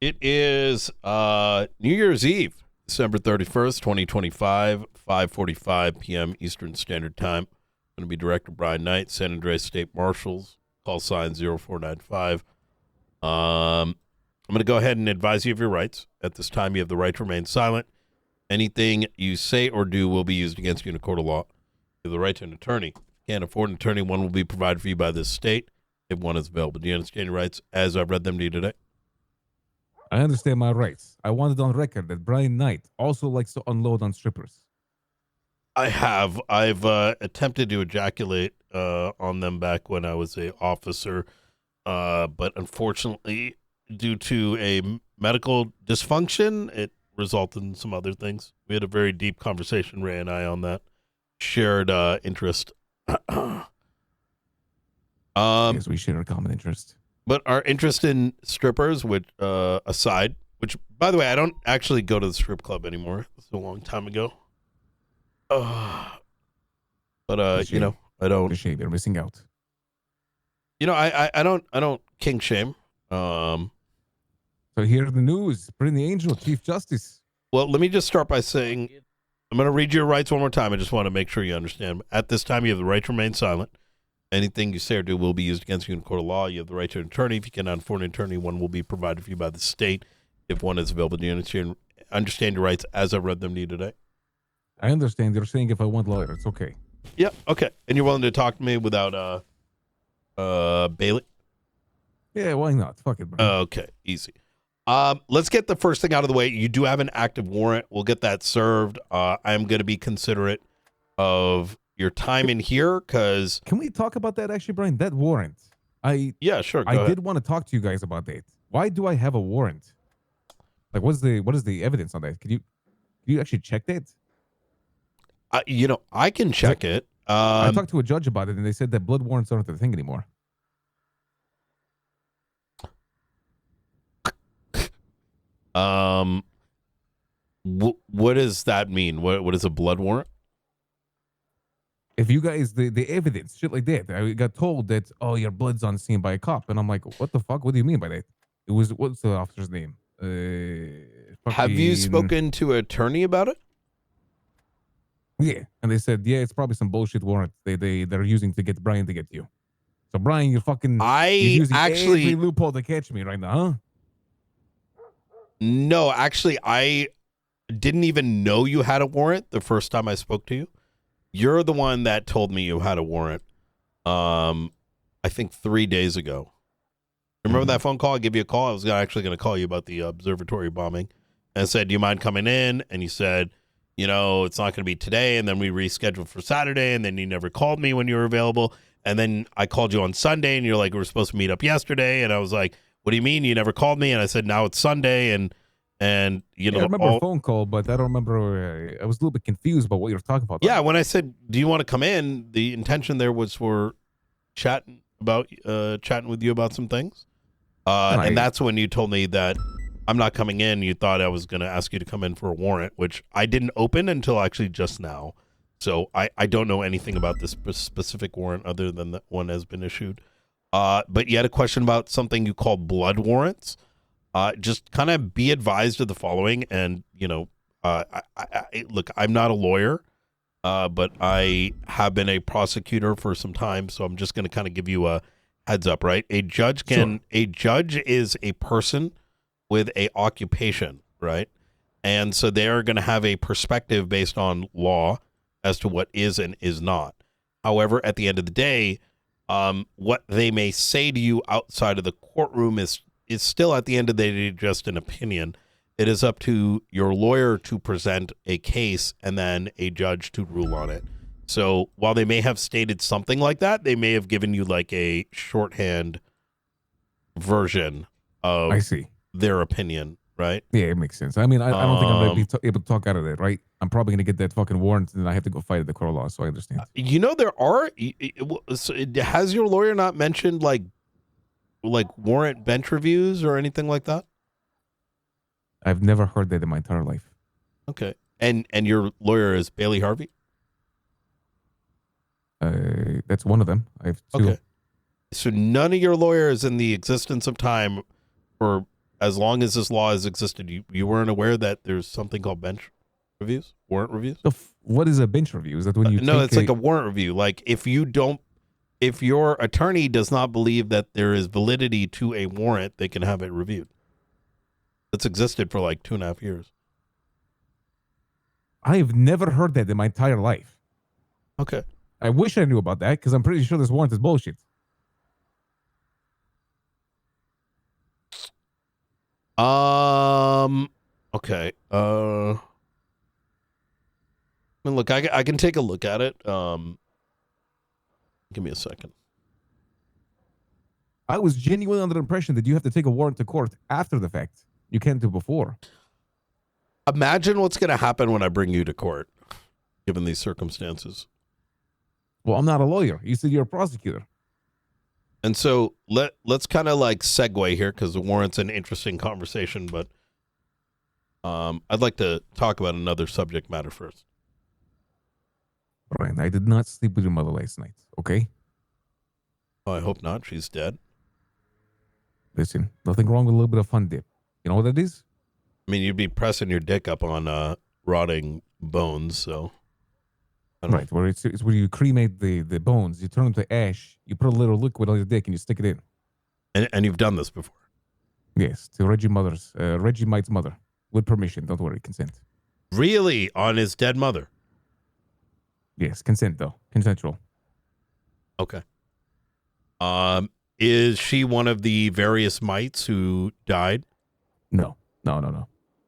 It is New Year's Eve, December 31st, 2025, 5:45 p.m. Eastern Standard Time. Going to be Director Brian Knight, San Andreas State Marshals, call sign 0495. I'm going to go ahead and advise you of your rights. At this time, you have the right to remain silent. Anything you say or do will be used against you in a court of law. You have the right to an attorney. If you can't afford an attorney, one will be provided for you by this state if one is available. Do you understand your rights as I've read them to you today? I understand my rights. I want it on record that Brian Knight also likes to unload on strippers. I have. I've attempted to ejaculate on them back when I was a officer, but unfortunately, due to a medical dysfunction, it resulted in some other things. We had a very deep conversation, Ray and I, on that shared interest. Yes, we share a common interest. But our interest in strippers, which aside, which by the way, I don't actually go to the strip club anymore. It's a long time ago. But you know, I don't. Shame, you're missing out. You know, I don't kink shame. So here's the news. Bring the angel, Chief Justice. Well, let me just start by saying, I'm going to read your rights one more time. I just want to make sure you understand. At this time, you have the right to remain silent. Anything you say or do will be used against you in court of law. You have the right to an attorney. If you cannot afford an attorney, one will be provided for you by the state if one is available. Do you understand your rights as I've read them to you today? I understand. You're saying if I want lawyer, it's okay. Yeah, okay. And you're willing to talk to me without Bailey? Yeah, why not? Fuck it, bro. Okay, easy. Let's get the first thing out of the way. You do have an active warrant. We'll get that served. I'm going to be considerate of your time in here because... Can we talk about that actually, Brian? That warrant. Yeah, sure. I did want to talk to you guys about that. Why do I have a warrant? Like, what is the evidence on that? Can you actually check that? You know, I can check it. I talked to a judge about it, and they said that blood warrants aren't a thing anymore. What does that mean? What is a blood warrant? If you guys, the evidence, shit like that, I got told that, oh, your blood's on scene by a cop. And I'm like, what the fuck? What do you mean by that? What's the officer's name? Have you spoken to an attorney about it? Yeah. And they said, yeah, it's probably some bullshit warrant they're using to get Brian to get you. So Brian, you're using every loophole to catch me right now, huh? No, actually, I didn't even know you had a warrant the first time I spoke to you. You're the one that told me you had a warrant. I think 3 days ago. Remember that phone call? I gave you a call. I was actually going to call you about the Observatory bombing. And I said, do you mind coming in? And you said, you know, it's not going to be today. And then we rescheduled for Saturday. And then you never called me when you were available. And then I called you on Sunday. And you're like, we were supposed to meet up yesterday. And I was like, what do you mean? You never called me? And I said, now it's Sunday. And you know, I remember a phone call, but I don't remember. I was a little bit confused about what you were talking about. Yeah, when I said, do you want to come in? The intention there was for chatting with you about some things. And that's when you told me that I'm not coming in. You thought I was going to ask you to come in for a warrant, which I didn't open until actually just now. So I don't know anything about this specific warrant other than that one has been issued. But you had a question about something you call blood warrants. Just kind of be advised of the following. And, you know, look, I'm not a lawyer, but I have been a prosecutor for some time. So I'm just going to kind of give you a heads up, right? A judge is a person with a occupation, right? And so they're going to have a perspective based on law as to what is and is not. However, at the end of the day, what they may say to you outside of the courtroom is still at the end of the day just an opinion. It is up to your lawyer to present a case and then a judge to rule on it. So while they may have stated something like that, they may have given you like a shorthand version of their opinion, right? Yeah, it makes sense. I mean, I don't think I'm going to be able to talk out of that, right? I'm probably going to get that fucking warrant and then I have to go fight at the court of law, so I understand. You know, has your lawyer not mentioned like warrant bench reviews or anything like that? I've never heard that in my entire life. Okay. And your lawyer is Bailey Harvey? That's one of them. I have two. Okay. So none of your lawyers in the existence of time for as long as this law has existed, you weren't aware that there's something called bench reviews, warrant reviews? What is a bench review? Is that when you no, it's like a warrant review. Like if your attorney does not believe that there is validity to a warrant, they can have it reviewed. It's existed for like 2.5 years. I have never heard that in my entire life. Okay. I wish I knew about that because I'm pretty sure this warrant is bullshit. Okay. I mean, look, I can take a look at it. Give me a second. I was genuinely under the impression that you have to take a warrant to court after the fact. You can't do before. Imagine what's going to happen when I bring you to court, given these circumstances. Well, I'm not a lawyer. You said you're a prosecutor. And so let's kind of like segue here because the warrant's an interesting conversation, but I'd like to talk about another subject matter first. Brian, I did not sleep with your mother last night, okay? Oh, I hope not. She's dead. Listen, nothing wrong with a little bit of fun dip. You know what that is? I mean, you'd be pressing your dick up on rotting bones, so. Right, where it's where you cremate the bones, you turn them to ash, you put a little liquid on your dick, and you stick it in. And you've done this before? Yes, to Reggie Mite's mother. With permission, don't worry, consent. Really? On his dead mother? Yes, consent though. Consensual. Okay. Is she one of the various mites who died? No.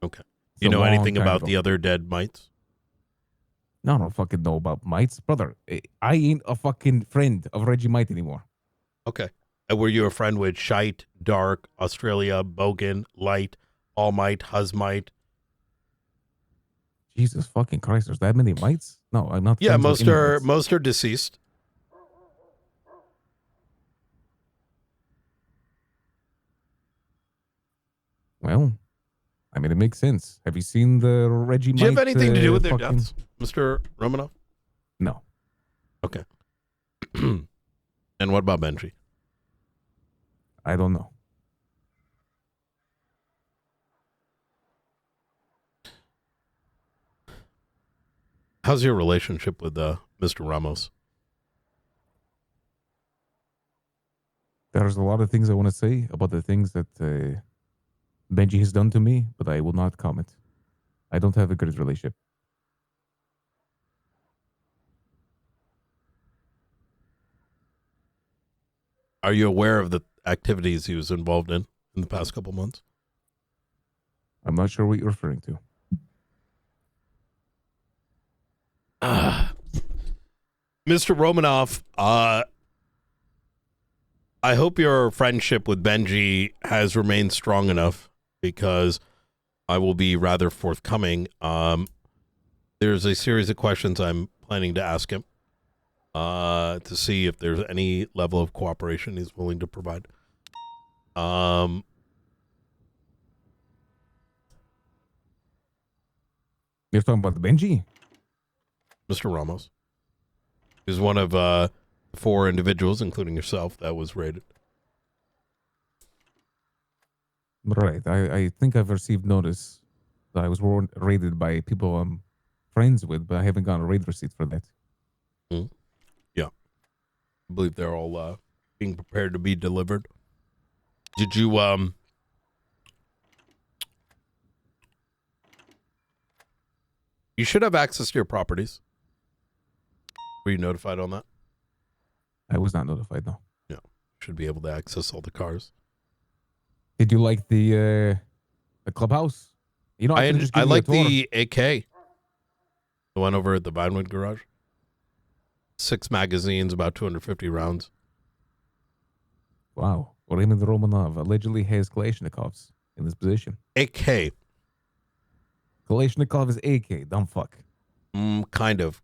Okay. You know anything about the other dead mites? No, I don't fucking know about mites. Brother, I ain't a fucking friend of Reggie Mite anymore. Okay. And were you a friend with Shite, Dark, Australia, Bogan, Light, All Might, Husmite? Jesus fucking Christ, there's that many mites? No, I'm not. Yeah, most are deceased. Well, I mean, it makes sense. Have you seen the Reggie Mite? Do you have anything to do with their deaths, Mr. Romanov? No. Okay. And what about Benji? I don't know. How's your relationship with Mr. Ramos? There's a lot of things I want to say about the things that Benji has done to me, but I will not comment. I don't have a good relationship. Are you aware of the activities he was involved in the past couple months? I'm not sure what you're referring to. Mr. Romanov, I hope your friendship with Benji has remained strong enough because I will be rather forthcoming. There's a series of questions I'm planning to ask him to see if there's any level of cooperation he's willing to provide. You're talking about the Benji? Mr. Ramos is one of 4 individuals, including yourself, that was raided. Right. I think I've received notice that I was raided by people I'm friends with, but I haven't gotten a raid receipt for that. Yeah. I believe they're all being prepared to be delivered. Did you you should have access to your properties. Were you notified on that? I was not notified, no. Yeah. Should be able to access all the cars. Did you like the clubhouse? You know, I like the AK. The one over at the Vinewood garage. 6 magazines, about 250 rounds. Wow. Raymond Romanov allegedly has Kalashnikovs in this position. AK. Kalashnikov is AK, dumb fuck. Kind of.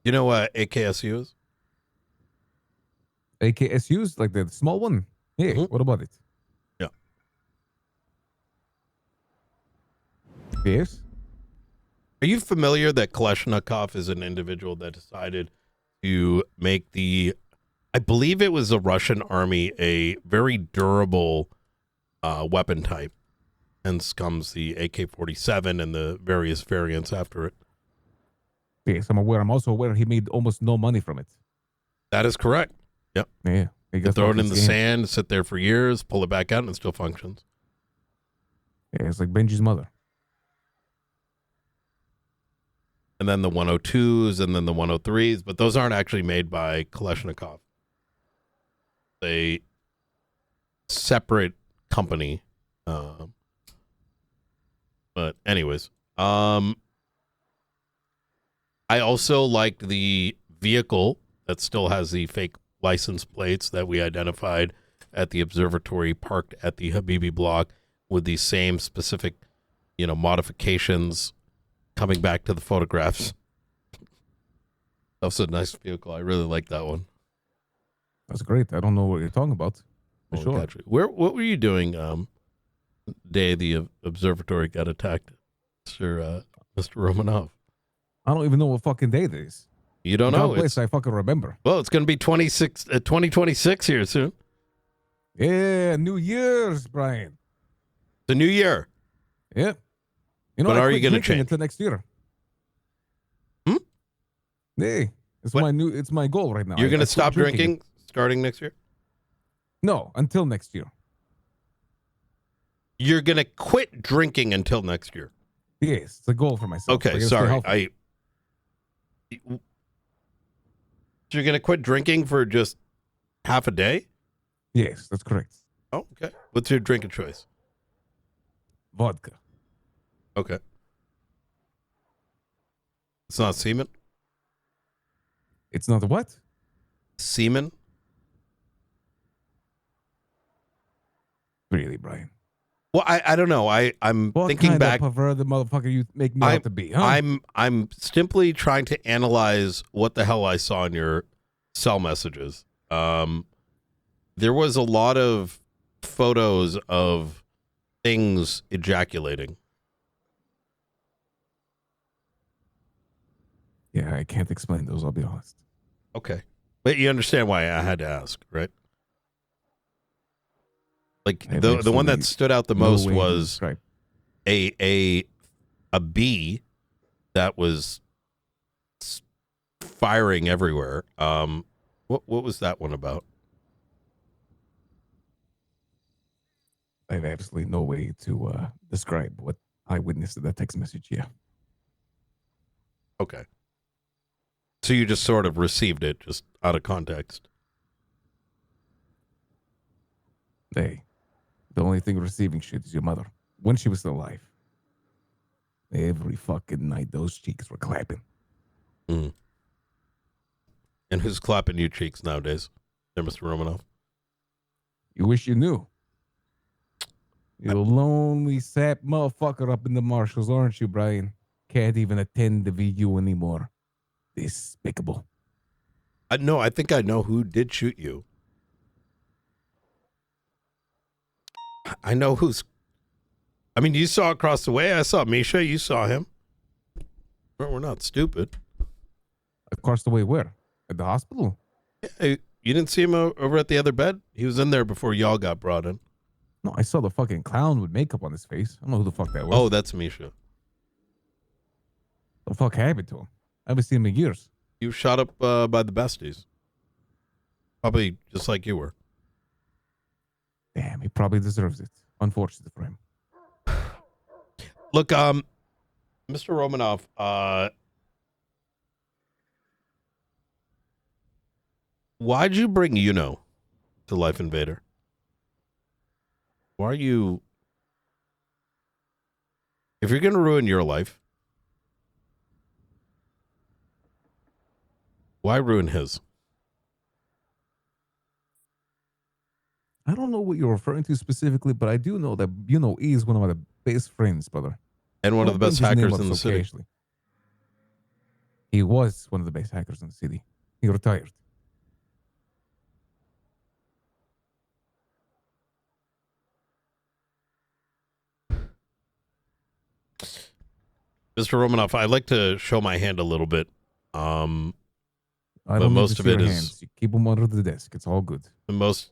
You know what AKSU is? AKSUs? Like the small one? Yeah, What about it? Yeah. Yes? Are you familiar that Kalashnikov is an individual that decided to make the I believe it was the Russian army, a very durable weapon type. Hence comes the AK-47 and the various variants after it. Yes, I'm aware. I'm also aware he made almost no money from it. That is correct. Yep. Yeah. You throw it in the sand, sit there for years, pull it back out, and it still functions. Yeah, it's like Benji's mother. And then the 102s and then the 103s, but those aren't actually made by Kalashnikov. A separate company. But anyways, I also liked the vehicle that still has the fake license plates that we identified at the observatory parked at the Habibi block with the same specific, modifications coming back to the photographs. That's a nice vehicle. I really like that one. That's great. I don't know what you're talking about. For sure. What were you doing day the observatory got attacked, Mr. Romanov? I don't even know what fucking day it is. You don't know? I fucking remember. Well, it's going to be 2026 here soon. Yeah, New Year's, Brian. The new year. Yeah. But are you going to change until next year? Hey, it's my goal right now. You're going to stop drinking starting next year? No, until next year. You're going to quit drinking until next year? Yes, it's a goal for myself. Okay, sorry. So you're going to quit drinking for just half a day? Yes, that's correct. Oh, okay. What's your drink of choice? Vodka. Okay. It's not semen? It's not what? Semen? Really, Brian? Well, I don't know. I'm thinking back. What kind of perverted motherfucker you make me out to be? Huh? I'm simply trying to analyze what the hell I saw in your cell messages. There was a lot of photos of things ejaculating. Yeah, I can't explain those, I'll be honest. Okay. But you understand why I had to ask, right? Like the one that stood out the most was a bee that was firing everywhere. What was that one about? I have absolutely no way to describe what I witnessed in that text message. Yeah. Okay. So you just sort of received it just out of context. Hey, the only thing receiving shit is your mother. When she was still alive. Every fucking night, those cheeks were clapping. Mm. And who's clapping you cheeks nowadays, there, Mr. Romanov? You wish you knew. You lonely sap motherfucker up in the marshals, aren't you, Brian? Can't even attend the VU anymore. Despicable. No, I think I know who did shoot you. I know who's... I mean, you saw across the way. I saw Misha. You saw him. We're not stupid. Across the way where? At the hospital? Yeah, you didn't see him over at the other bed? He was in there before y'all got brought in. No, I saw the fucking clown with makeup on his face. I don't know who the fuck that was. Oh, that's Misha. What the fuck happened to him? I haven't seen him in years. He was shot up by the besties. Probably just like you were. Damn, he probably deserves it. Unfortunate for him. Look, Mr. Romanov, why'd you bring to Life Invader? Why are you... If you're going to ruin your life, why ruin his? I don't know what you're referring to specifically, but I do know that, he is one of my best friends, brother. And one of the best hackers in the city. He was one of the best hackers in the city. He retired. Mr. Romanov, I'd like to show my hand a little bit. All I but don't need to most of see it your is hands. You keep them under the desk. It's all good. most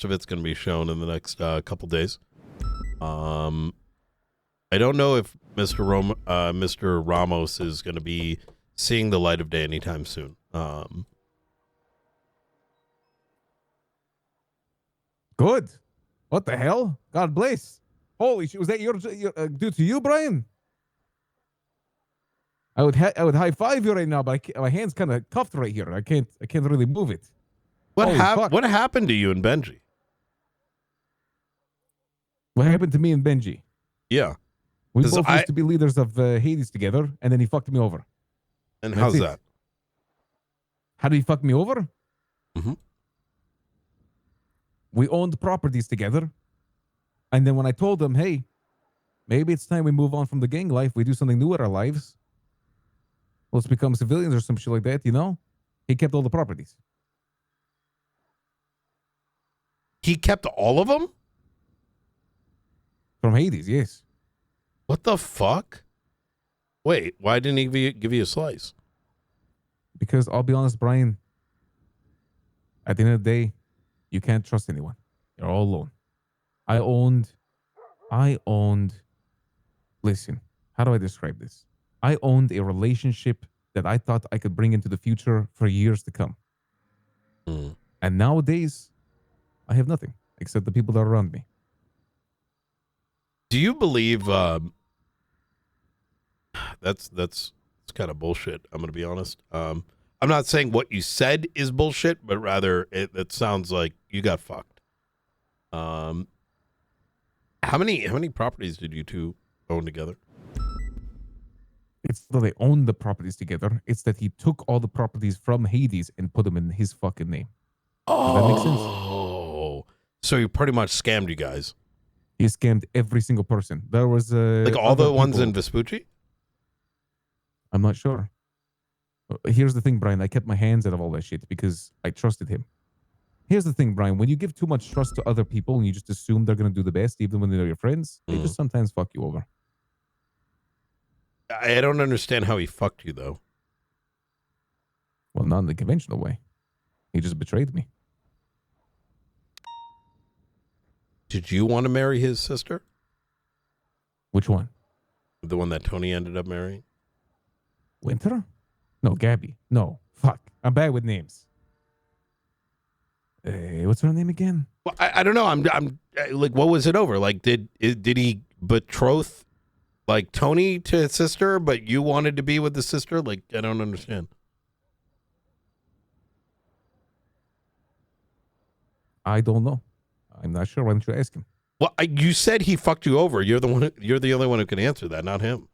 of it's going to be shown in the next couple days. I don't know if Mr. Ramos is going to be seeing the light of day anytime soon. Good. What the hell? God bless. Holy shit! Was that your due to you, Brian? I would high five you right now, but my hand's kind of cuffed right here. I can't really move it. What fuck. What happened to you and Benji? What happened to me and Benji? Yeah, We both used to be leaders of Hades together, and then he fucked me over. And how's that? How did he fuck me over? Mm-hmm. We owned properties together, and then when I told him, hey, maybe it's time we move on from the gang life, we do something new with our lives, let's become civilians or some shit like that, you know? He kept all the properties. He kept all of them? From Hades, yes. What the fuck? Wait, why didn't he give you a slice? Because I'll be honest, Brian, at the end of the day, you can't trust anyone. You're all alone. I owned, listen, how do I describe this? I owned a relationship that I thought I could bring into the future for years to come. Mm. And nowadays, I have nothing except the people that are around me. Do you believe that's kind of bullshit? I'm gonna be honest. I'm not saying what you said is bullshit, but rather it sounds like you got fucked. How many properties did you two own together? It's that they owned the properties together. It's that he took all the properties from Hades and put them in his fucking name. Does that make sense? Oh, so he pretty much scammed you guys. He scammed every single person. There was like all the ones in Vespucci? I'm not sure. Here's the thing, Brian. I kept my hands out of all that shit because I trusted him. Here's the thing, Brian. When you give too much trust to other people and you just assume they're going to do the best, even when they're your friends, they just sometimes fuck you over. I don't understand how he fucked you, though. Well, not in the conventional way. He just betrayed me. Did you want to marry his sister? Which one? The one that Tony ended up marrying? Winter? No, Gabby. No. Fuck. I'm bad with names. What's her name again? Well, I don't know. I'm like, what was it over? Like, did he betroth like Tony to his sister, but you wanted to be with the sister? Like, I don't understand. I don't know. I'm not sure. Why don't you ask him? Well, you said he fucked you over. You're the only one who can answer that, not him.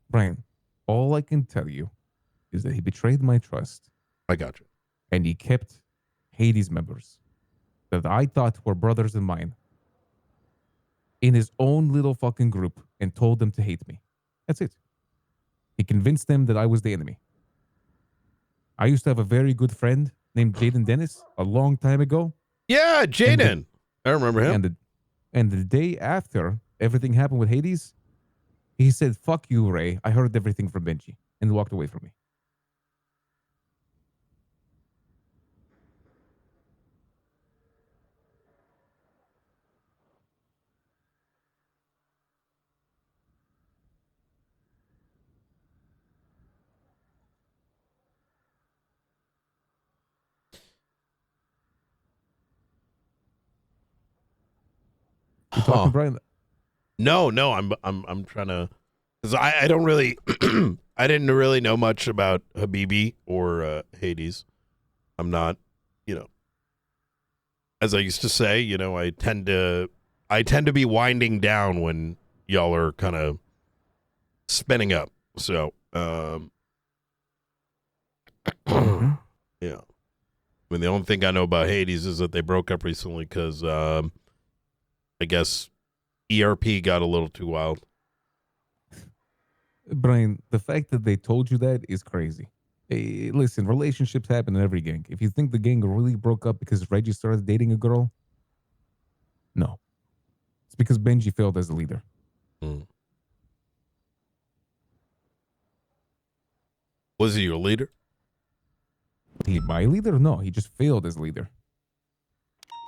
Brian, all I can tell you is that he betrayed my trust. I got you. And he kept Hades members that I thought were brothers of mine in his own little fucking group and told them to hate me. That's it. He convinced them that I was the enemy. I used to have a very good friend named Jaden Dennis a long time ago. Yeah, Jaden. I remember him. And the day after everything happened with Hades, he said, fuck you, Ray. I heard everything from Benji, and walked away from me. You talking, Brian? No, I'm trying to, because I don't really, I didn't really know much about Habibi or Hades. I'm not, as I used to say, I tend to be winding down when y'all are kind of spinning up. So, yeah. I mean, the only thing I know about Hades is that they broke up recently because, I guess ERP got a little too wild. Brian, the fact that they told you that is crazy. Hey, listen, relationships happen in every gang. If you think the gang really broke up because Reggie started dating a girl, no. It's because Benji failed as a leader. Was he your leader? He my leader? No, he just failed as leader.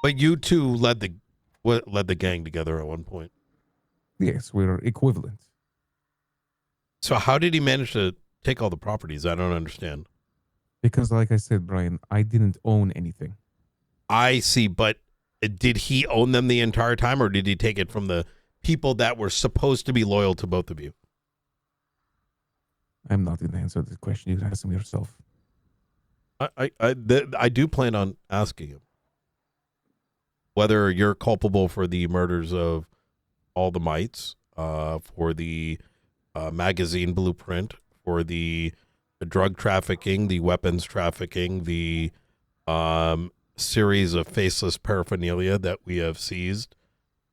But you two led the gang together at one point. Yes, we're equivalent. So how did he manage to take all the properties? I don't understand. Because like I said, Brian, I didn't own anything. I see, but did he own them the entire time, or did he take it from the people that were supposed to be loyal to both of you? I'm not going to answer this question. You can ask him yourself. I do plan on asking him whether you're culpable for the murders of all the mites, for the magazine blueprint, for the drug trafficking, the weapons trafficking, the series of faceless paraphernalia that we have seized.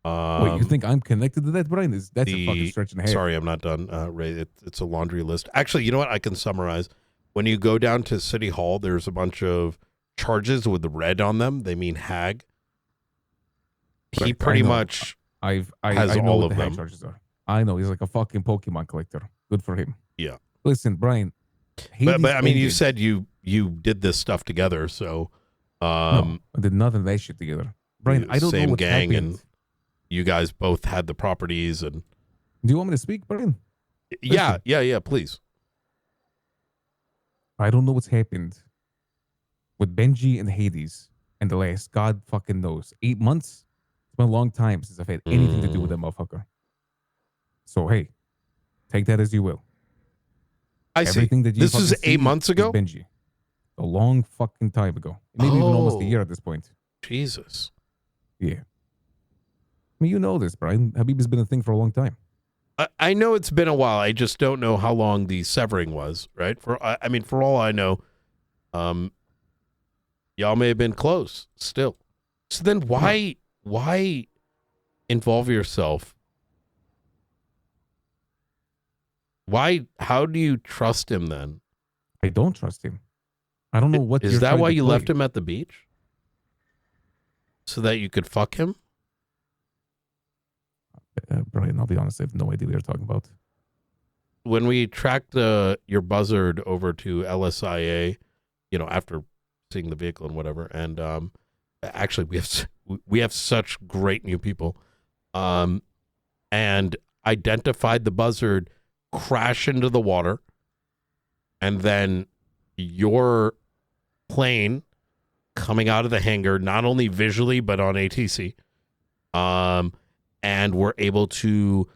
Wait, you think I'm connected to that, Brian? That's a fucking stretch and a half. Sorry, I'm not done, Ray. It's a laundry list. Actually, you know what? I can summarize. When you go down to City Hall, there's a bunch of charges with the red on them. They mean hag. He pretty much has I know all what of the hag them. charges are. I know. He's like a fucking Pokemon collector. Good for him. Yeah. Listen, Brian. But I mean, you said you did this stuff together, so no, I did none of that shit together. Brian, I don't know what gang happened. and you guys both had the properties. And do you want me to speak, Brian? Yeah, please. I don't know what's happened with Benji and Hades in the last, God fucking knows, 8 months. It's been a long time since I've had anything to do with that motherfucker. So, hey, take that as you will. Everything see. That you this is 8 months ago? Benji. A long fucking time ago. Maybe even almost a year at this point. Jesus. Yeah. I mean, you know this, Brian. Habib has been a thing for a long time. I know it's been a while. I just don't know how long the severing was, right? I mean, for all I know, y'all may have been close still. So then why involve yourself? How do you trust him then? I don't trust him. I don't know what is that why you left him at the beach? So that you could fuck him? Brian, I'll be honest, I have no idea what you're talking about. When we tracked your buzzard over to LSIA, after seeing the vehicle and whatever, and actually we have such great new people, and identified the buzzard crash into the water, and then your plane coming out of the hangar, not only visually but on ATC, and we're able to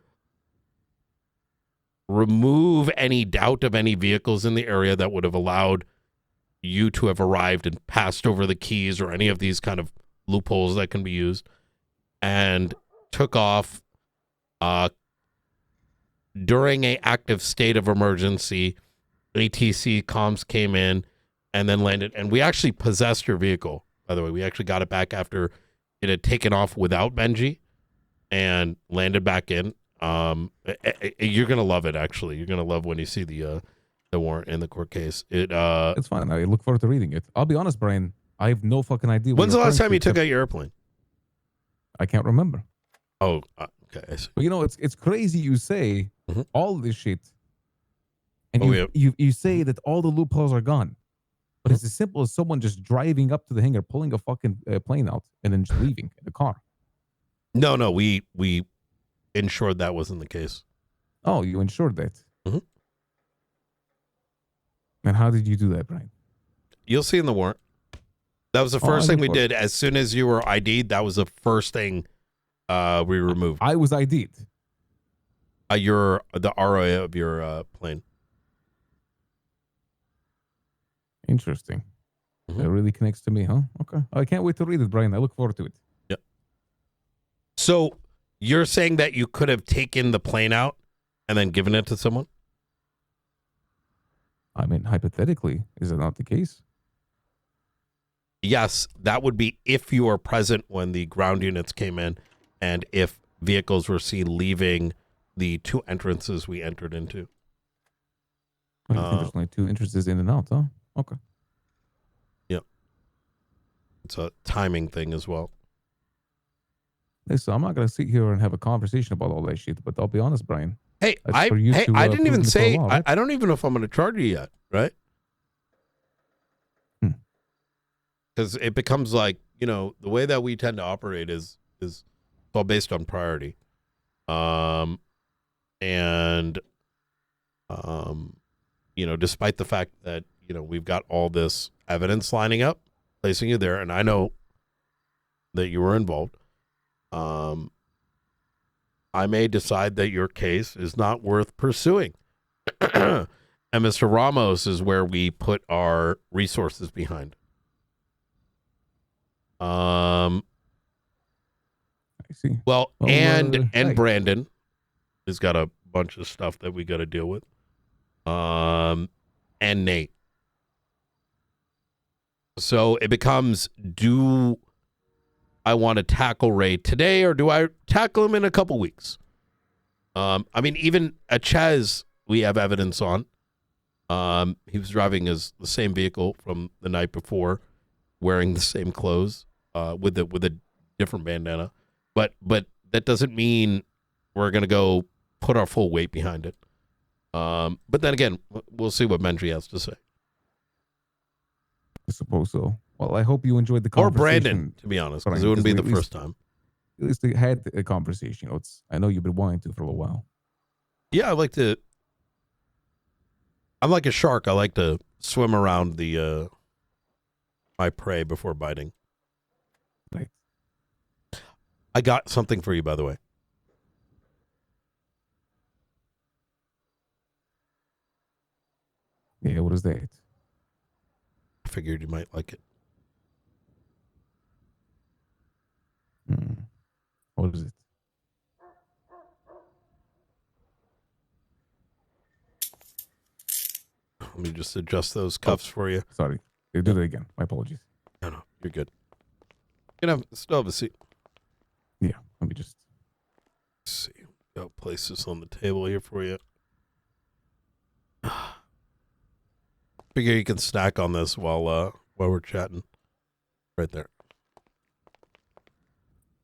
remove any doubt of any vehicles in the area that would have allowed you to have arrived and passed over the keys or any of these kind of loopholes that can be used, and took off during an active state of emergency. ATC comms came in and then landed, and we actually possessed your vehicle, by the way. We actually got it back after it had taken off without Benji and landed back in. You're gonna love it. Actually, you're gonna love when you see the warrant in the court case. It's fine. I look forward to reading it. I'll be honest, Brian. I have no fucking idea. When's the last time you took out your airplane? I can't remember. Oh, okay. I see. But it's crazy. You say all this shit, and Oh, you say that all the loopholes are gone. But it's as simple as someone just driving up to the hangar, pulling a fucking plane out, and then just leaving in the car. No, we ensured that wasn't the case. Oh, you ensured that. Mm-hmm. And how did you do that, Brian? You'll see in the warrant. That was the first thing we did. As soon as you were ID'd, that was the first thing we removed. I was ID'd. The ROA of your plane. Interesting. That really connects to me, huh? Okay. I can't wait to read it, Brian. I look forward to it. Yep. So you're saying that you could have taken the plane out and then given it to someone? I mean, hypothetically, is it not the case? Yes, that would be if you were present when the ground units came in and if vehicles were seen leaving the two entrances we entered into. I think there's only two entrances in and out, huh? Okay. Yep. It's a timing thing as well. Listen, I'm not going to sit here and have a conversation about all that shit, but I'll be honest, Brian. Hey, I didn't even say, I don't even know if I'm going to charge you yet, right? because it becomes like, the way that we tend to operate is all based on priority. And despite the fact that, we've got all this evidence lining up, placing you there, and I know that you were involved, I may decide that your case is not worth pursuing. And Mr. Ramos is where we put our resources behind. I see. Well, and right. Brandon has got a bunch of stuff that we got to deal with. And Nate. So it becomes, do I want to tackle Ray today, or do I tackle him in a couple weeks? Even at Chaz, we have evidence on. He was driving the same vehicle from the night before, wearing the same clothes, with a different bandana. But that doesn't mean we're gonna go put our full weight behind it. But then again, we'll see what Benji has to say. I suppose so. Well, I hope you enjoyed the conversation. Or Brandon, to be honest, because it wouldn't be the first time. At least they had a conversation. I know you've been wanting to for a little while. Yeah, I'm like a shark. I like to swim around my prey before biting. Right. I got something for you, by the way. Yeah, what is that? I figured you might like it. What is it? Let me just adjust those cuffs for you. Sorry. They did it again. My apologies. No, you're good. You can still have a seat. Yeah, let me just see. I'll place this on the table here for you. Figure you can snack on this while we're chatting. Right there.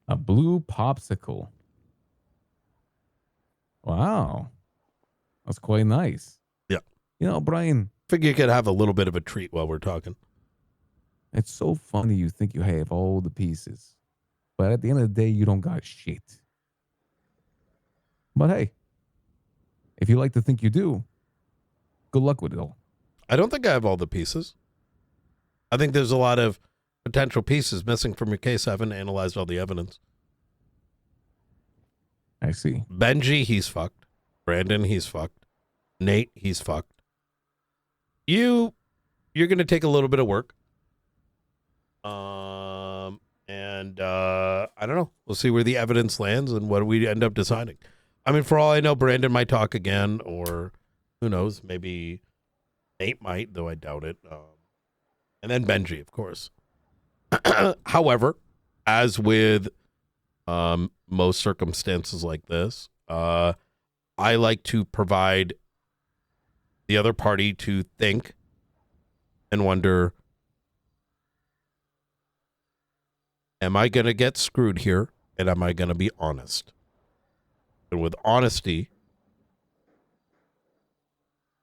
A blue popsicle. Wow. That's quite nice. Yeah. Brian. Figure you could have a little bit of a treat while we're talking. It's so funny you think you have all the pieces. But at the end of the day, you don't got shit. But hey, if you like to think you do, good luck with it all. I don't think I have all the pieces. I think there's a lot of potential pieces missing from your case. I haven't analyzed all the evidence. I see. Benji, he's fucked. Brandon, he's fucked. Nate, he's fucked. You're going to take a little bit of work. And I don't know. We'll see where the evidence lands and what we end up deciding. For all I know, Brandon might talk again, or who knows, maybe Nate might, though I doubt it. And then Benji, of course. However, as with most circumstances like this, I like to provide the other party to think and wonder, am I going to get screwed here? And am I going to be honest? And with honesty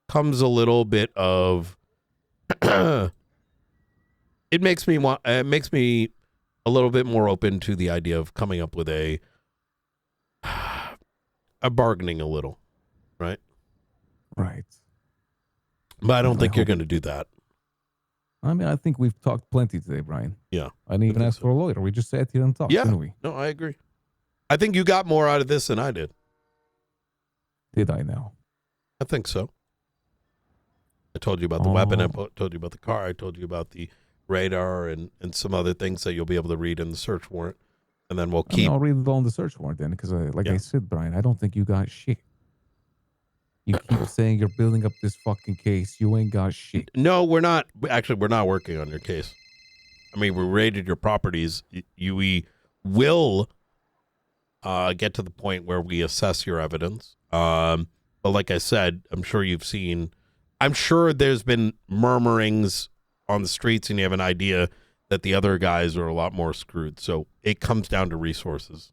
comes a little bit of it makes me a little bit more open to the idea of coming up with a bargaining a little, right? Right. But I don't think you're going to do that. I think we've talked plenty today, Brian. Yeah. I didn't even ask for a lawyer. We just sat here and talked, didn't we? No, I agree. I think you got more out of this than I did. Did I now? I think so. I told you about the weapon. I told you about the car. I told you about the radar and some other things that you'll be able to read in the search warrant. And then we'll keep... I'll read it all in the search warrant then, because I said, Brian, I don't think you got shit. You keep saying you're building up this fucking case. You ain't got shit. No, we're not. Actually, we're not working on your case. We raided your properties. We will get to the point where we assess your evidence. But like I said, I'm sure you've seen... I'm sure there's been murmurings on the streets, and you have an idea that the other guys are a lot more screwed. So it comes down to resources.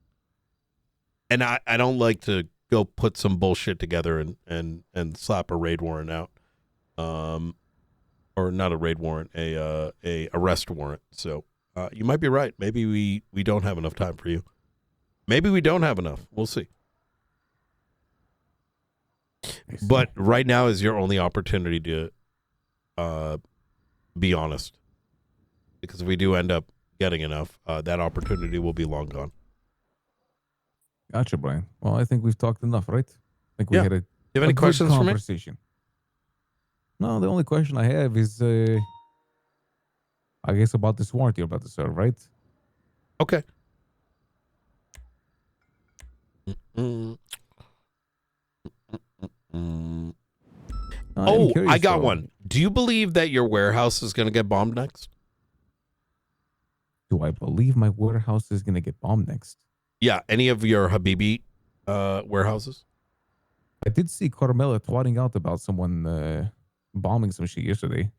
And I don't like to go put some bullshit together and slap a raid warrant out. Or or not a raid warrant, a arrest warrant. So you might be right. Maybe we don't have enough time for you. Maybe we don't have enough. We'll see. But right now is your only opportunity to be honest. Because if we do end up getting enough, that opportunity will be long gone. Gotcha, Brian. Well, I think we've talked enough, right? I think we had a You have any questions for me? No, the only question I have is, I guess, about this warrant you're about to serve, right? Okay. Oh, I got one. Do you believe that your warehouse is going to get bombed next? Do I believe my warehouse is going to get bombed next? Yeah, any of your Habibi warehouses? I did see Carmela twatting out about someone bombing some shit yesterday.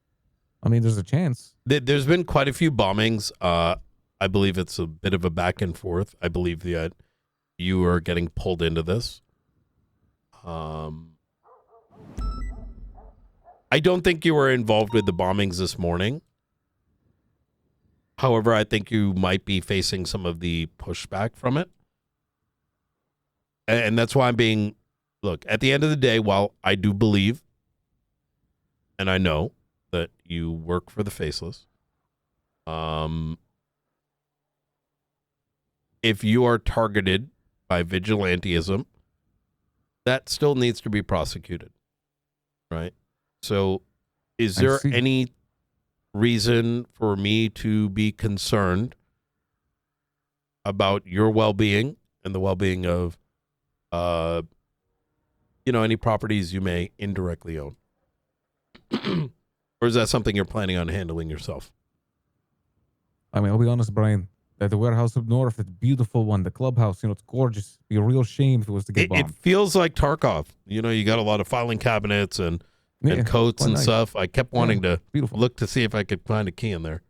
I mean, there's a chance. There's been quite a few bombings. I believe it's a bit of a back and forth. I believe that you are getting pulled into this. I don't think you were involved with the bombings this morning. However, I think you might be facing some of the pushback from it. And that's why I'm being... Look, at the end of the day, while I do believe, and I know, that you work for the faceless, if you are targeted by vigilantism, that still needs to be prosecuted, right? So is there any reason for me to be concerned about your well-being and the well-being of, any properties you may indirectly own? Or is that something you're planning on handling yourself? I mean, I'll be honest, Brian, that the warehouse up north, it's a beautiful one. The clubhouse, it's gorgeous. It'd be a real shame if it was to get bombed. It feels like Tarkov. You got a lot of filing cabinets and coats and stuff. I kept wanting to look to see if I could find a key in there.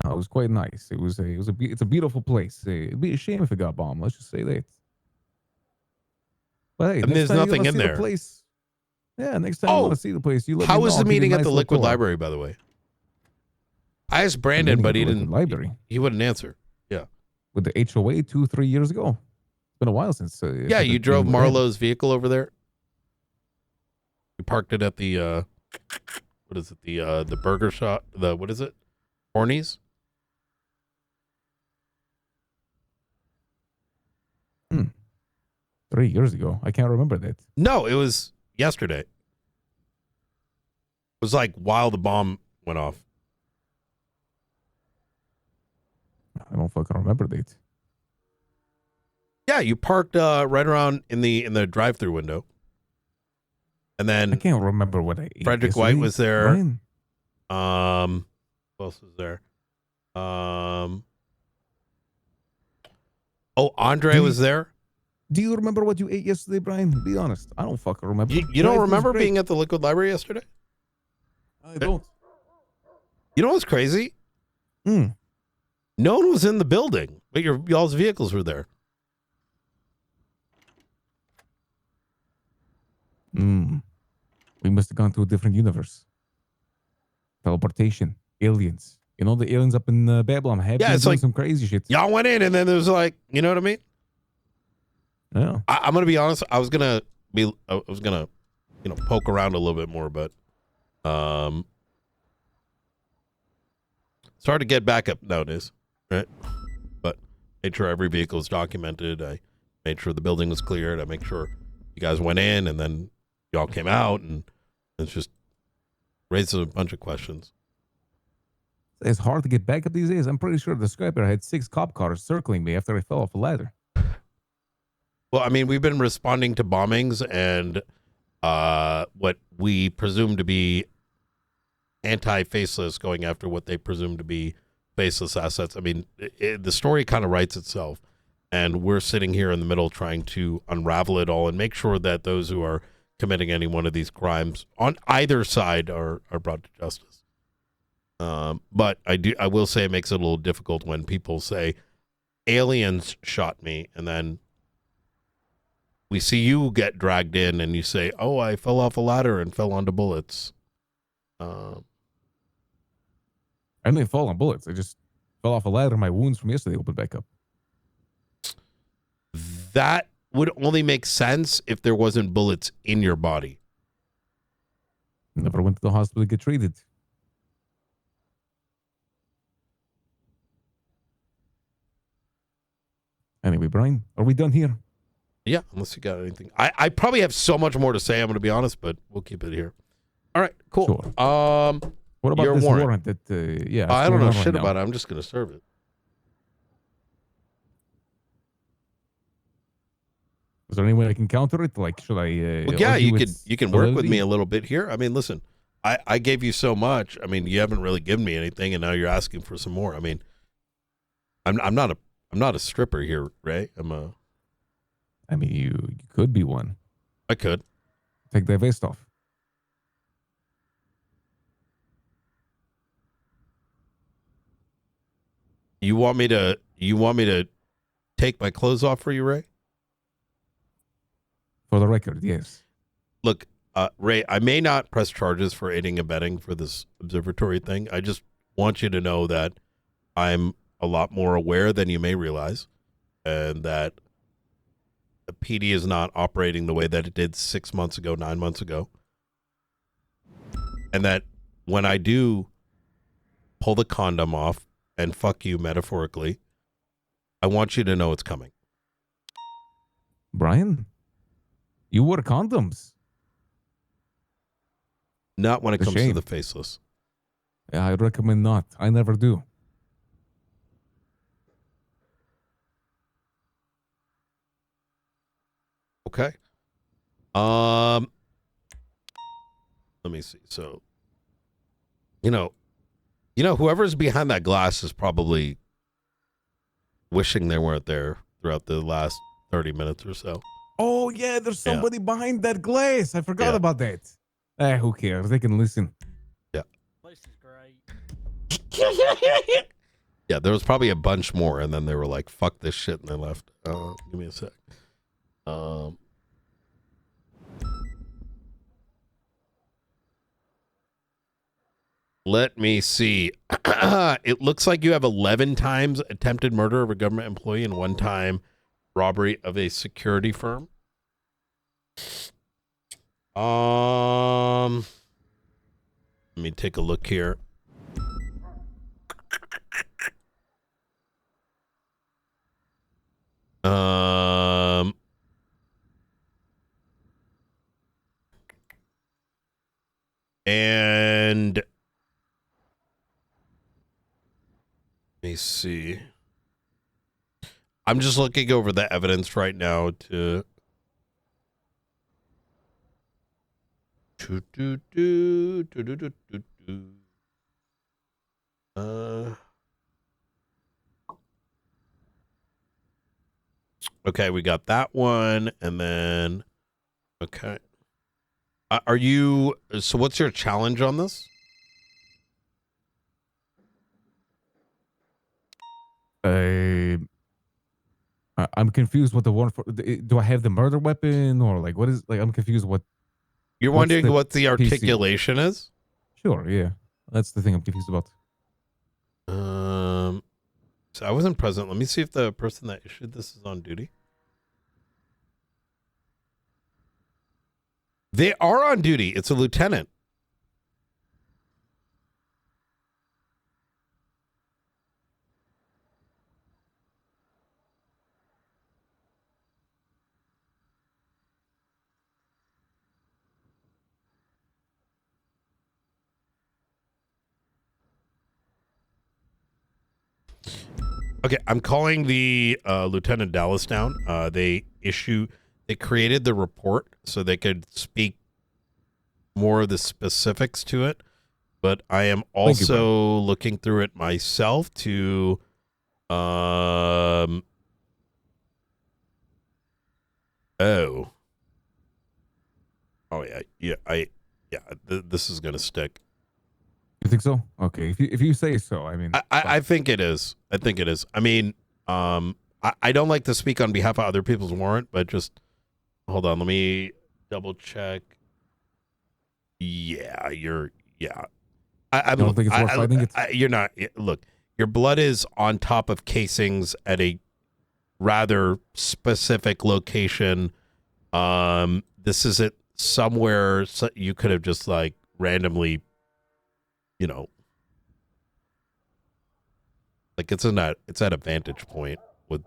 Oh, it was quite nice. It's a beautiful place. It'd be a shame if it got bombed. Let's just say that. But hey, there's nothing in there. Next time you want to see the place, you let me know. How was the meeting at the Liquid Library, by the way? I asked Brandon, but he didn't. Library. He wouldn't answer. Yeah. With the HOA 2-3 years ago. It's been a while since. Yeah, you drove Marlowe's vehicle over there. You parked it at the what is it? The burger shop. What is it? Hornies. 3 years ago. I can't remember that. No, it was yesterday. It was like while the bomb went off. I don't fucking remember that. Yeah, you parked right around in the drive-through window. And then I can't remember what I ate. Frederick White was there. Brian? Who else was there? Andre was there. Do you remember what you ate yesterday, Brian? Be honest. I don't fucking remember. You don't remember being at the Liquid Library yesterday? I don't. You know what's crazy? No one was in the building, but y'all's vehicles were there. We must have gone to a different universe. Teleportation. Aliens. The aliens up in Babylon have been doing some crazy shit. Y'all went in and then there was like, you know what I mean? Yeah. I'm going to be honest. I was going to, poke around a little bit more, but it's hard to get backup nowadays, right? But made sure every vehicle is documented. I made sure the building was cleared. I make sure you guys went in and then y'all came out, and it's just raises a bunch of questions. It's hard to get backup these days. I'm pretty sure the scraper had 6 cop cars circling me after I fell off a ladder. Well, I mean, we've been responding to bombings and what we presume to be anti-faceless going after what they presume to be faceless assets. I mean, the story kind of writes itself, and we're sitting here in the middle trying to unravel it all and make sure that those who are committing any one of these crimes on either side are brought to justice. But I will say it makes it a little difficult when people say aliens shot me, and then we see you get dragged in and you say, oh, I fell off a ladder and fell onto bullets. Um, I didn't fall on bullets. I just fell off a ladder. My wounds from yesterday opened back up. that would only make sense if there wasn't bullets in your body. Never went to the hospital to get treated. Anyway, Brian, are we done here? Yeah, unless you got anything. I probably have so much more to say, I'm going to be honest, but we'll keep it here. All right, cool. Sure. What about your this warrant? that, yeah. I don't know right shit now? about it. I'm just going to serve it. Is there any way I can counter it? Like, should I? Well, yeah, argue you can work with me a little bit here. I mean, listen, I gave you so much. I mean, you haven't really given me anything, and now you're asking for some more. I mean, I'm not a stripper here, Ray. I mean, you could be one. I could Take that vest off. You want me to take my clothes off for you, Ray? For the record, yes. Look, Ray, I may not press charges for aiding and abetting for this observatory thing. I just want you to know that I'm a lot more aware than you may realize, and that the PD is not operating the way that it did 6 months ago, 9 months ago. And that when I do pull the condom off and fuck you metaphorically, I want you to know it's coming. Brian, you wore condoms. Not when it comes to the faceless. Yeah, I recommend not. I never do. Okay. Let me see. So, whoever's behind that glass is probably wishing they weren't there throughout the last 30 minutes or so. Oh, yeah, there's somebody behind that glass. I forgot about that. Who cares? They can listen. Yeah. Place is great. Yeah, there was probably a bunch more, and then they were like, fuck this shit, and they left. Give me a sec. Let me see. It looks like you have 11 times attempted murder of a government employee and 1 time robbery of a security firm. Let me take a look here. And let me see. I'm just looking over the evidence right now to okay, we got that one, and then okay. Are you, so what's your challenge on this? I'm confused what the one for. Do I have the murder weapon or like what is like? I'm confused. What you're wondering what the articulation PC? Is? Sure, yeah, that's the thing I'm confused about. So I wasn't present. Let me see if the person that issued this is on duty. They are on duty. It's a lieutenant. Okay, I'm calling the Lieutenant Dallas down. They created the report so they could speak more of the specifics to it, but I am also looking through it myself to this is gonna stick. You think so? Okay, if you say so. I mean, I think it is. I think it is. I mean, I don't like to speak on behalf of other people's warrant, but just hold on. Let me double check. Yeah, yeah. I don't think it's worth fighting it. You're not. Look, your blood is on top of casings at a rather specific location. This isn't somewhere you could have just like randomly, like it's at a vantage point with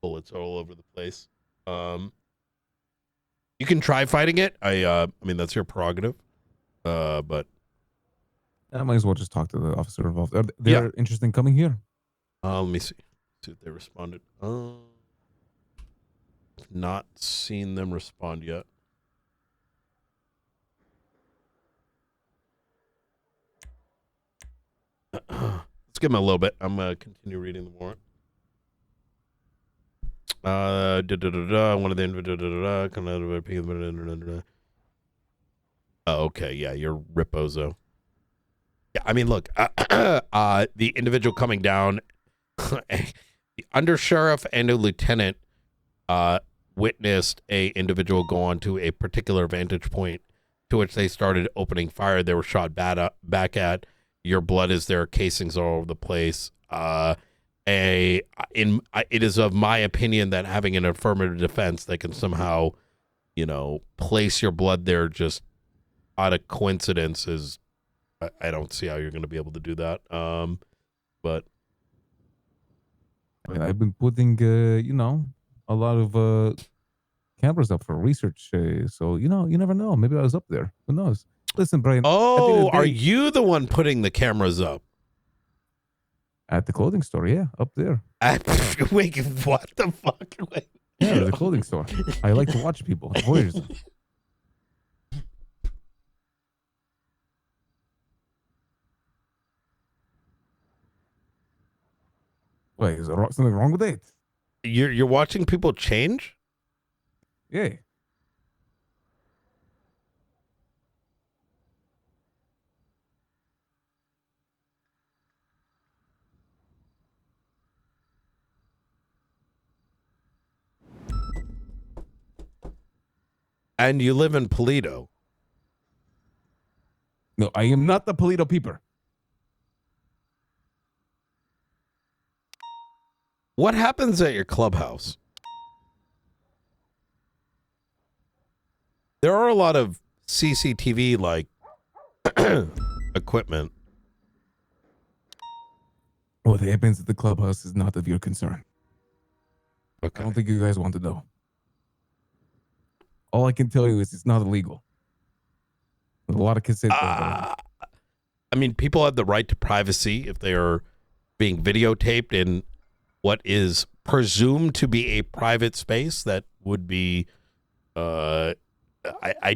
bullets all over the place. You can try fighting it. I mean that's your prerogative. But I might as well just talk to the officer involved. They're interested in coming here. Let me see if they responded. Not seen them respond yet. Let's give them a little bit. I'm gonna continue reading the warrant. One of the oh, okay, yeah, you're Ripozo. Yeah, I mean, look, the individual coming down, the undersheriff and a lieutenant witnessed a individual go onto a particular vantage point to which they started opening fire. They were shot back at. Your blood is there, casings all over the place. It is of my opinion that having an affirmative defense that can somehow, place your blood there just out of coincidence is, I don't see how you're going to be able to do that. But I mean, I've been putting, a lot of cameras up for research. So, you never know. Maybe I was up there. Who knows? Listen, Brian. Oh, are you the one putting the cameras up? At the clothing store, yeah, up there. Wait, what the fuck? Wait. Yeah, the clothing store. I like to watch people. Voyeurism. Wait, is there something wrong with it? You're watching people change? Yeah. And you live in Polito. No, I am not the Polito peeper. What happens at your clubhouse? There are a lot of CCTV like equipment. What happens at the clubhouse is not of your concern. Okay. I don't think you guys want to know. All I can tell you is it's not illegal. There's a lot of consent. I mean, people have the right to privacy if they are being videotaped in what is presumed to be a private space. That would be, I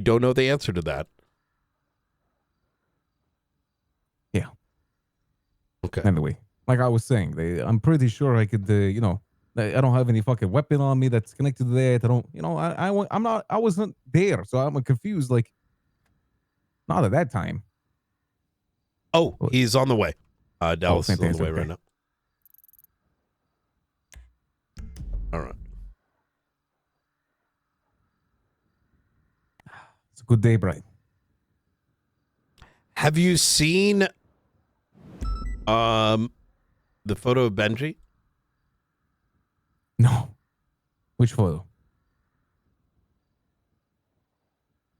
don't know the answer to that. Yeah. Okay. Anyway, like I was saying, I'm pretty sure I could, I don't have any fucking weapon on me that's connected to that. I don't, I wasn't there, so I'm confused. Like, not at that time. Oh, he's on the way. Dallas is on the way right now. All right. It's a good day, Brian. Have you seen the photo of Benji? No. Which photo?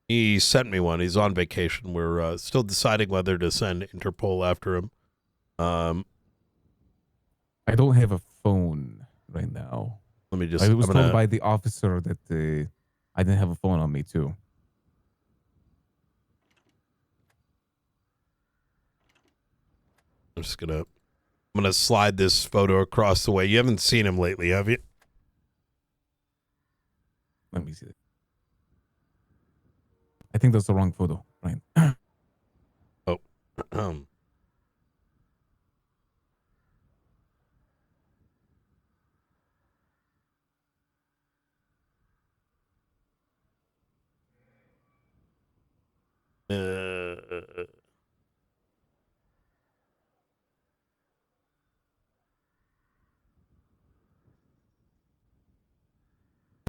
He sent me one. He's on vacation. We're still deciding whether to send Interpol after him. I don't have a phone right now. Let me just. I was told by the officer that I didn't have a phone on me too. I'm gonna slide this photo across the way. You haven't seen him lately, have you? Let me see it. I think that's the wrong photo, right? Oh.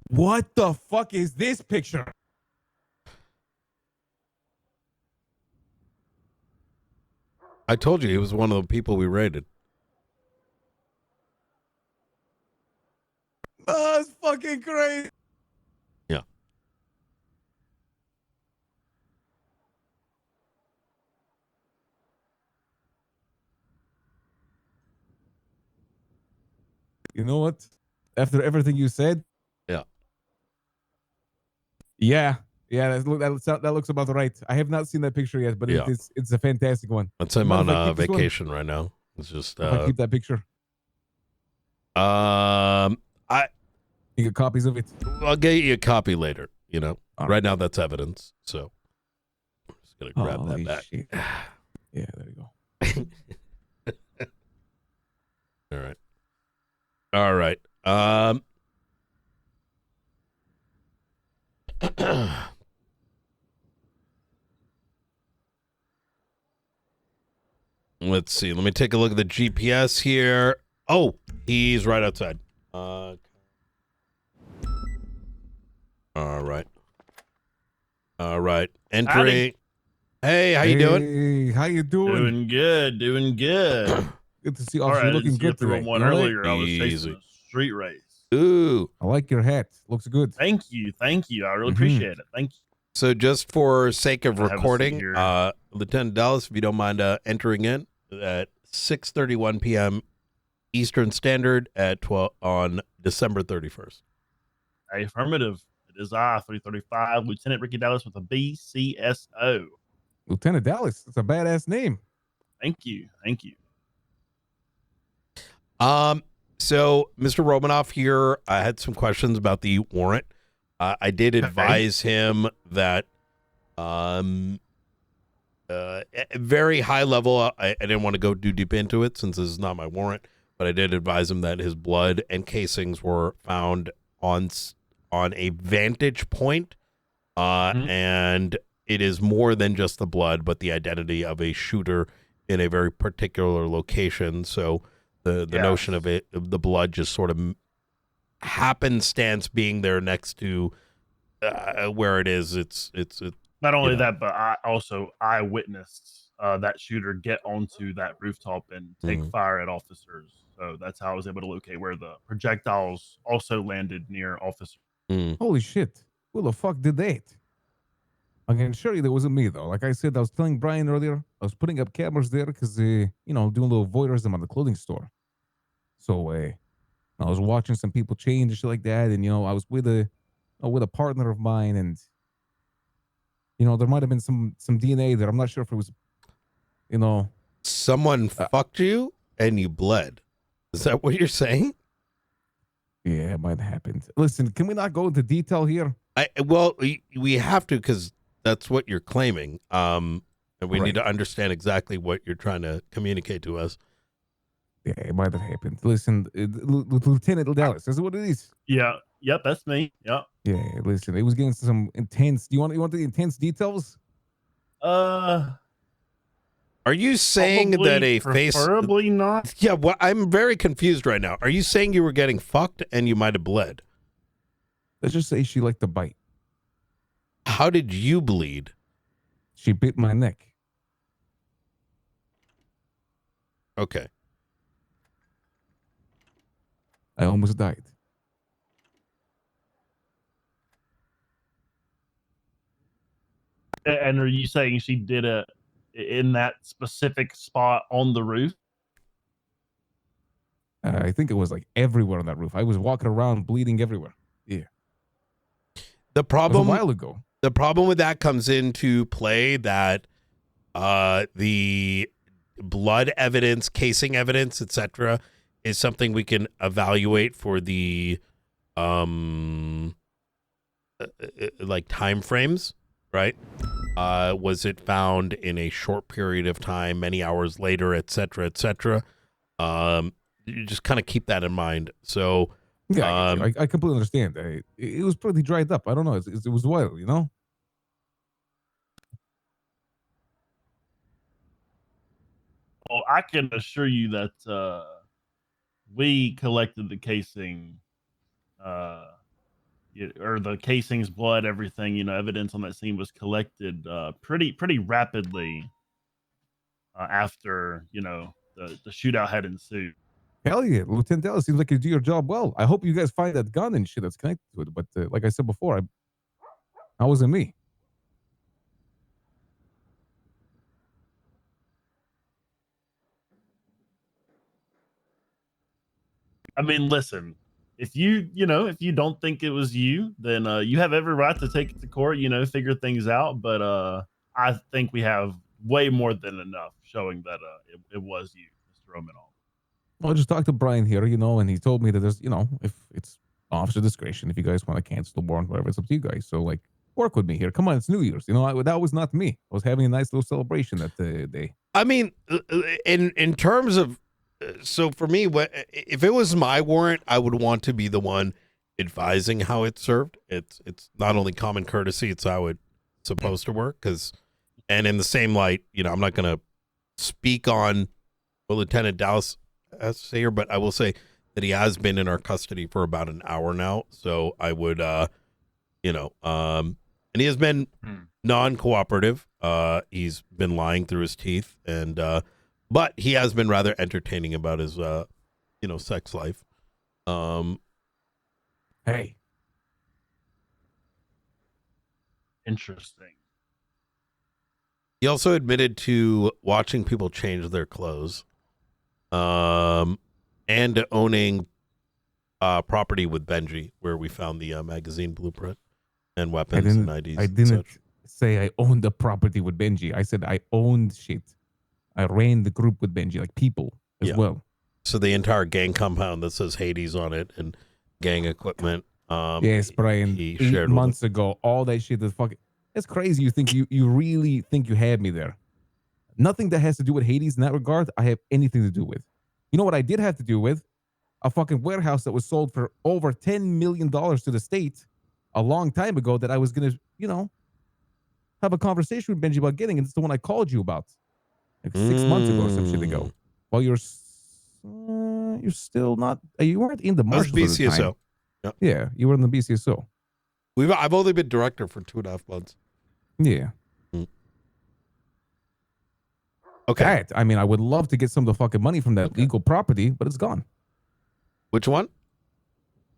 What the fuck is this picture? I told you he was one of the people we raided. Oh, it's fucking crazy. Yeah. You know what? After everything you said, Yeah. yeah, that looks about right. I have not seen that picture yet, but Yeah. it's a fantastic one. That's him Mind on if I keep this one? vacation right now. It's just If I keep that picture, I you get copies of it. I'll get you a copy later, you know. All Right now that's evidence. So just gonna grab Holy that back. shit. Yeah, there you go. All right. All right. Let's see. Let me take a look at the GPS here. Oh, he's right outside. All right. All right. Entry. Howdy. Hey, how you doing? Hey, how you doing? Doing good, doing good. Good to see you. All You're right, looking good through today. one You know that? earlier. I was chasing Easy. a street race. Ooh. I like your hat. Looks good. Thank you. I really Mhm. appreciate it. Thank you. So just for sake of I have a seat recording, here. Lieutenant Dallas, if you don't mind entering in at 6:31 p.m. Eastern Standard at 12 on December 31st. Affirmative. It is I, 335, Lieutenant Ricky Dallas with a BCSO. Lieutenant Dallas. That's a badass name. Thank you. Thank you. So Mr. Romanov here, I had some questions about the warrant. I did advise him that, very high level. I didn't want to go too deep into it since this is not my warrant, but I did advise him that his blood and casings were found on a vantage point, and it is more than just the blood, but the identity of a shooter in a very particular location. So the notion of the blood just sort of happenstance being there next to where it is. It's Not only that, but I also eyewitnessed that shooter get onto that rooftop and take fire at officers. So that's how I was able to locate where the projectiles also landed near officers. Holy shit. Who the fuck did that? I can assure you that wasn't me, though. Like I said, I was telling Brian earlier, I was putting up cameras there because, doing a little voyeurism on the clothing store. So I was watching some people change and shit like that. And, I was with a partner of mine. And, there might have been some DNA there. I'm not sure if it was, someone fucked you and you bled. Is that what you're saying? Yeah, it might have happened. Listen, can we not go into detail here? Well, we have to because that's what you're claiming. And we need to understand exactly what you're trying to communicate to us. Yeah, it might have happened. Listen, Lieutenant Dallas, is it what it is? Yeah. Yep. That's me. Yep. Yeah. Listen, it was getting some intense. Do you want the intense details? Are you saying that a face? Preferably not. Yeah. Well, I'm very confused right now. Are you saying you were getting fucked and you might have bled? Let's just say she liked to bite. How did you bleed? She bit my neck. Okay. I almost died. And are you saying she did it in that specific spot on the roof? I think it was like everywhere on that roof. I was walking around bleeding everywhere. Yeah. The problem it was a while ago. The problem with that comes into play that the blood evidence, casing evidence, etc., is something we can evaluate for the like time frames, right? Was it found in a short period of time, many hours later, etc., etc.? You just kind of keep that in mind. So yeah, I completely understand. It was pretty dried up. I don't know. It was wild, Well, I can assure you that we collected the casing, or the casing's blood, everything. Evidence on that scene was collected pretty rapidly. after the shootout had ensued. Hell yeah, Lieutenant Dallas seems like you do your job well. I hope you guys find that gun and shit that's connected to it. But like I said before, that wasn't me. I mean, listen, if if you don't think it was you, then you have every right to take it to court, figure things out. But I think we have way more than enough showing that it was you, Mr. Romanov. Well, I just talked to Brian here, and he told me that there's, if it's officer discretion, if you guys want to cancel the warrant, whatever, it's up to you guys. So, like, work with me here. Come on, it's New Year's. That was not me. I was having a nice little celebration that day. I mean, in terms of, so for me, if it was my warrant, I would want to be the one advising how it's served. It's not only common courtesy, it's how it's supposed to work. And in the same light, I'm not going to speak on what Lieutenant Dallas has to say here, but I will say that he has been in our custody for about an hour now. So I would, and he has been non-cooperative. He's been lying through his teeth, and but he has been rather entertaining about his, sex life. Hey, interesting. He also admitted to watching people change their clothes, and to owning property with Benji, where we found the magazine blueprint and weapons and IDs. I didn't say I owned the property with Benji. I said I owned shit. I ran the group with Benji, like people as well. So the entire gang compound that says Hades on it and gang equipment. Yes, Brian. 8 months ago, all that shit is fucking. It's crazy. You think you really think you had me there? Nothing that has to do with Hades in that regard, I have anything to do with. You know what I did have to do with? A fucking warehouse that was sold for over $10 million to the state a long time ago that I was gonna, have a conversation with Benji about getting, and it's the one I called you about. Like 6 months ago or some shit ago. Well, you're still not. You weren't in the marshals. BCSO. Yep. Yeah, you were in the BCSO. I've only been director for 2.5 months. Yeah. Okay. I mean, I would love to get some of the fucking money from that legal property, but it's gone. Which one?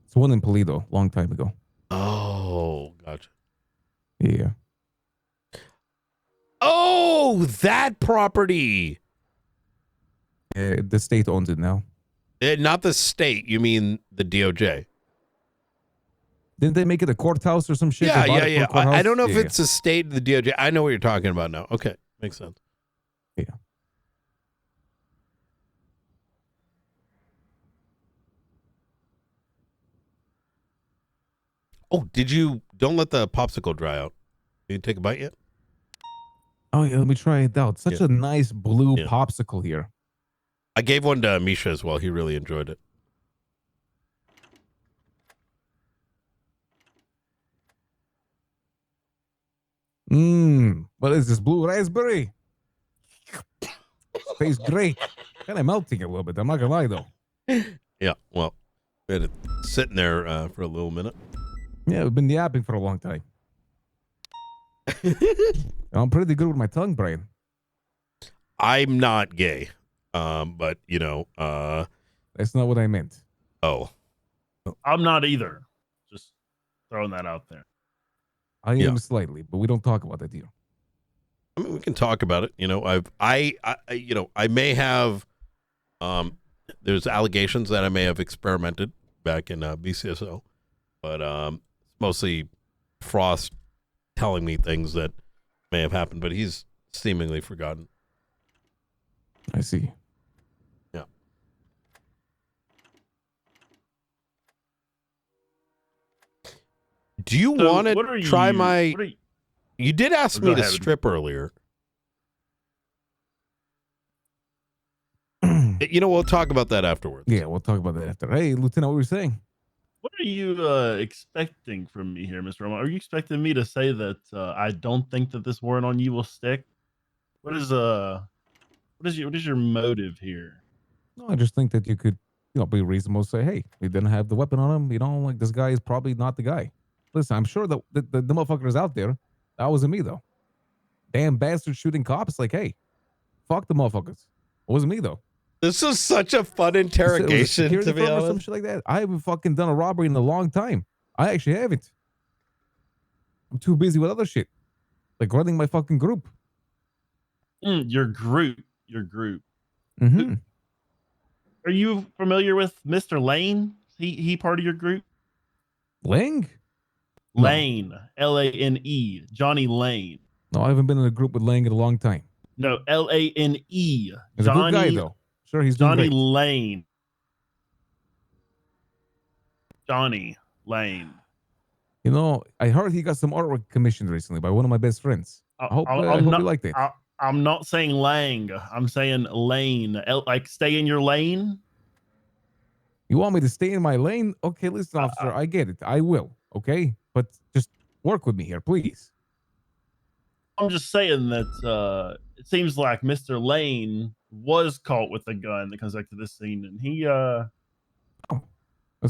It's one in Toledo, long time ago. Oh, gotcha. Yeah. Oh, that property. The state owns it now. Not the state. You mean the DOJ? Didn't they make it a courthouse or some shit? Yeah. I don't know if it's a state, the DOJ. I know what you're talking about now. Okay, makes sense. Yeah. Oh, don't let the popsicle dry out. Did you take a bite yet? Oh, yeah, let me try it out. Such a nice blue popsicle here. I gave one to Misha as well. He really enjoyed it. What is this, blue raspberry? Tastes great. Kind of melting a little bit. I'm not gonna lie though. Yeah, well, we had it sitting there for a little minute. Yeah, we've been yapping for a long time. I'm pretty good with my tongue, Brian. I'm not gay, but that's not what I meant. Oh, I'm not either. Just throwing that out there. I am slightly, but we don't talk about that here. I mean, we can talk about it. I may have. There's allegations that I may have experimented back in BCSO, but it's mostly Frost telling me things that may have happened, but he's seemingly forgotten. I see. Yeah. Do you want to try my? You did ask me to strip earlier. We'll talk about that afterwards. Yeah, we'll talk about that after. Hey, Lieutenant, what were you saying? What are you expecting from me here, Mr. Roman? Are you expecting me to say that I don't think that this warrant on you will stick? What is your motive here? No, I just think that you could, be reasonable to say, hey, we didn't have the weapon on him. Like this guy is probably not the guy. Listen, I'm sure that the motherfucker is out there. That wasn't me though. Damn bastard shooting cops. Like, hey, Fuck the motherfuckers. It wasn't me though. This is such a fun It was a interrogation, security to be firm or some honest. shit like that. I haven't fucking done a robbery in a long time. I actually haven't. I'm too busy with other shit, like running my fucking group. Your group. Mm-hmm. Are you familiar with Mr. Lane? He part of your group? Lang? No. Lane, Lane, Johnny Lane. No, I haven't been in a group with Lang in a long time. No, Lane. He's a good guy though. Sure, he's doing Johnny great. Lane. Johnny Lane. You know, I heard he got some artwork commissioned recently by one of my best friends. I hope you liked it. I'm not saying Lang. I'm saying Lane. Like stay in your lane. You want me to stay in my lane? Okay, listen, officer, I get it. I will. Okay, but just work with me here, please. I'm just saying that it seems like Mr. Lane was caught with a gun that comes back to this scene, and he That's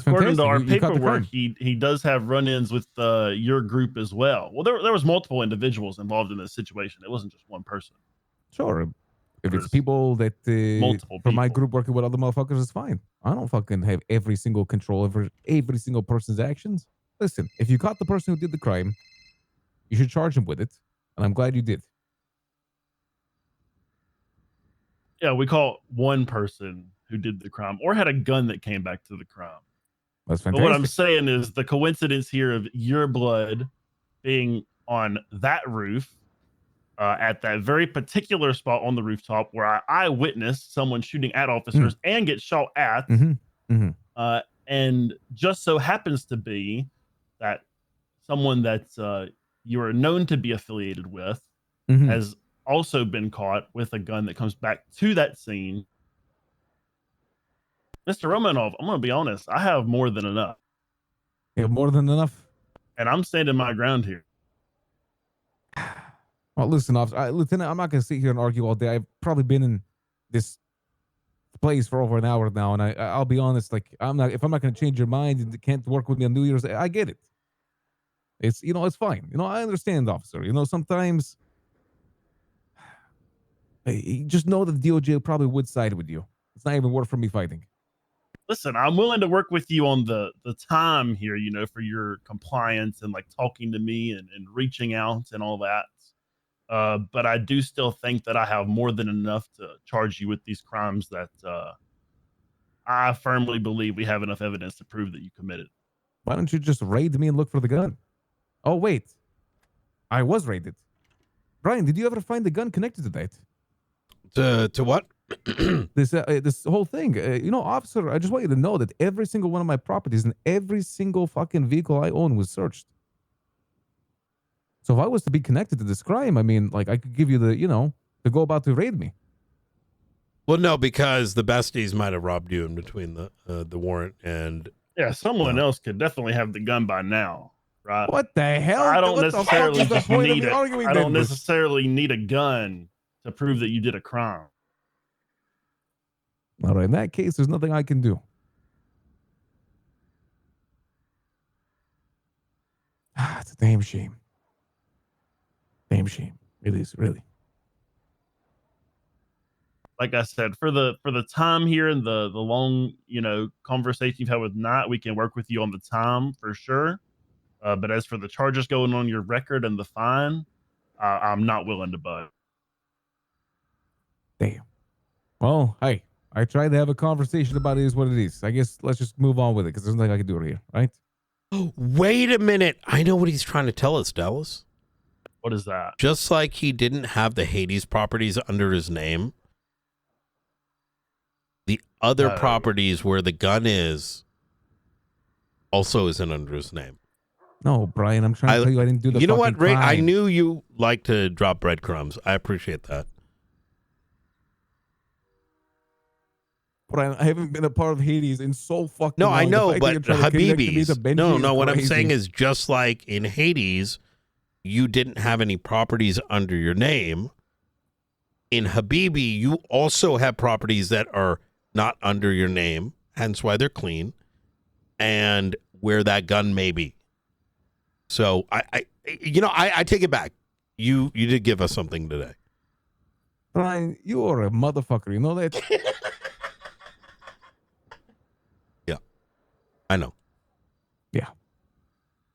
according fantastic. to our You caught the paperwork, crime. he does have run-ins with your group as well. Well, there was multiple individuals involved in this situation. It wasn't just one person. Sure. If it's There's people that multiple from my people. group working with other motherfuckers, it's fine. I don't fucking have every single control over every single person's actions. Listen, if you caught the person who did the crime, you should charge him with it, and I'm glad you did. Yeah, we caught one person who did the crime or had a gun that came back to the crime. That's But fantastic. what I'm saying is the coincidence here of your blood being on that roof at that very particular spot on the rooftop where I witnessed someone shooting at officers and get shot at. And just so happens to be that someone that you are known to be affiliated with has also been caught with a gun that comes back to that scene. Mr. Romanov, I'm going to be honest. I have more than enough. You have more than enough? And I'm standing my ground here. Well, listen, officer, Lieutenant, I'm not going to sit here and argue all day. I've probably been in this place for over an hour now, and I'll be honest. Like, if I'm not going to change your mind and can't work with me on New Year's, I get it. It's it's fine. I understand, officer. Sometimes you just know that the DOJ probably would side with you. It's not even worth for me fighting. Listen, I'm willing to work with you on the time here, for your compliance and like talking to me and reaching out and all that. But I do still think that I have more than enough to charge you with these crimes that I firmly believe we have enough evidence to prove that you committed. Why don't you just raid me and look for the gun? Oh, wait. I was raided. Brian, did you ever find the gun connected to that? To what? This whole thing. Officer, I just want you to know that every single one of my properties and every single fucking vehicle I own was searched. So if I was to be connected to this crime, I mean, like, I could give you the, to go about to raid me. Well, no, because the besties might have robbed you in between the warrant and... Yeah, someone else could definitely have the gun by now, right? What the hell? I don't What necessarily the just point of need me it. arguing I don't then? necessarily need a gun to prove that you did a crime. All right, in that case, there's nothing I can do. It's a damn shame. Damn shame. It is, really. Like I said, for the time here and the long, conversation you've had with Knight, we can work with you on the time for sure. But as for the charges going on your record and the fine, I'm not willing to budge. Damn. Well, hey, I tried to have a conversation about it is what it is. I guess let's just move on with it because there's nothing I can do here, right? Wait a minute. I know what he's trying to tell us, Dallas. What is that? Just like he didn't have the Hades properties under his name, the other properties where the gun is also isn't under his name. No, Brian, I'm trying to tell you I didn't do the You know what, Ray? crime. I knew you like to drop breadcrumbs. I appreciate that. Brian, I haven't been a part of Hades in so fucking No, long. I know, The fact but that you're trying to connect me Habibis. to Benji No, is what I'm crazy. saying is just like in Hades, you didn't have any properties under your name. In Habibi, you also have properties that are not under your name, hence why they're clean, and where that gun may be. So I take it back. You did give us something today. Brian, you are a motherfucker. You know that? Yeah, I know. Yeah.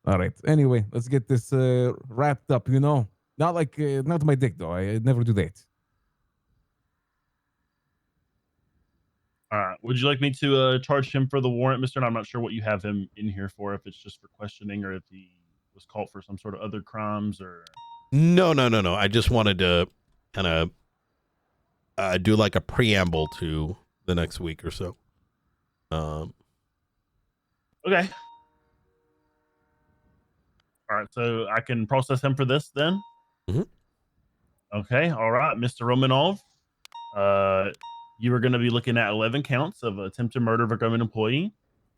All right. Anyway, let's get this wrapped up. You know, not like not my dick though. I never do that. All right. Would you like me to charge him for the warrant, Mister? And I'm not sure what you have him in here for. If it's just for questioning, or if he was caught for some sort of other crimes, or No. I just wanted to kind of do like a preamble to the next week or so. okay. All right. So I can process him for this then. Mhm. Okay. All right, Mr. Romanov. You are going to be looking at 11 counts of attempted murder of a government employee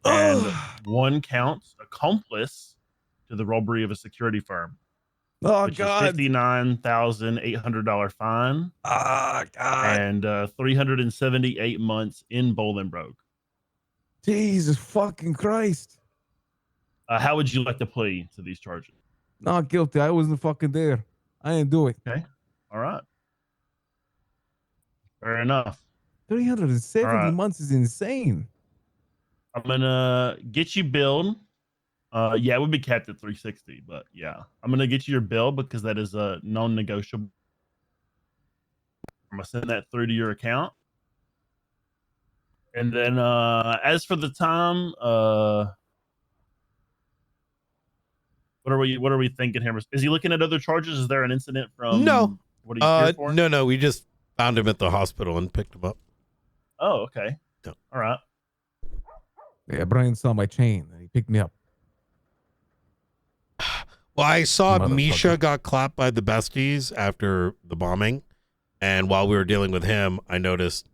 and 1 count accomplice to the robbery of a security firm. Oh which God! is $59,800 fine Ah God! and 378 months in Bolingbroke. Jesus fucking Christ! How would you like to plead to these charges? Not guilty. I wasn't fucking there. I didn't do it. Okay. All right. Fair enough. 370 All right. months is insane. I'm gonna get you billed. Yeah, it would be capped at 360, but yeah, I'm gonna get you your bill because that is a non-negotiable. I'm gonna send that through to your account. And then as for the time, what are we thinking here? Is he looking at other charges? Is there an incident from No. what he's here for? No. We just found him at the hospital and picked him up. Oh, okay. No. All right. Yeah, Brian saw my chain and he picked me up. Well, I saw Motherfucker. Misha got clapped by the besties after the bombing, and while we were dealing with him, I noticed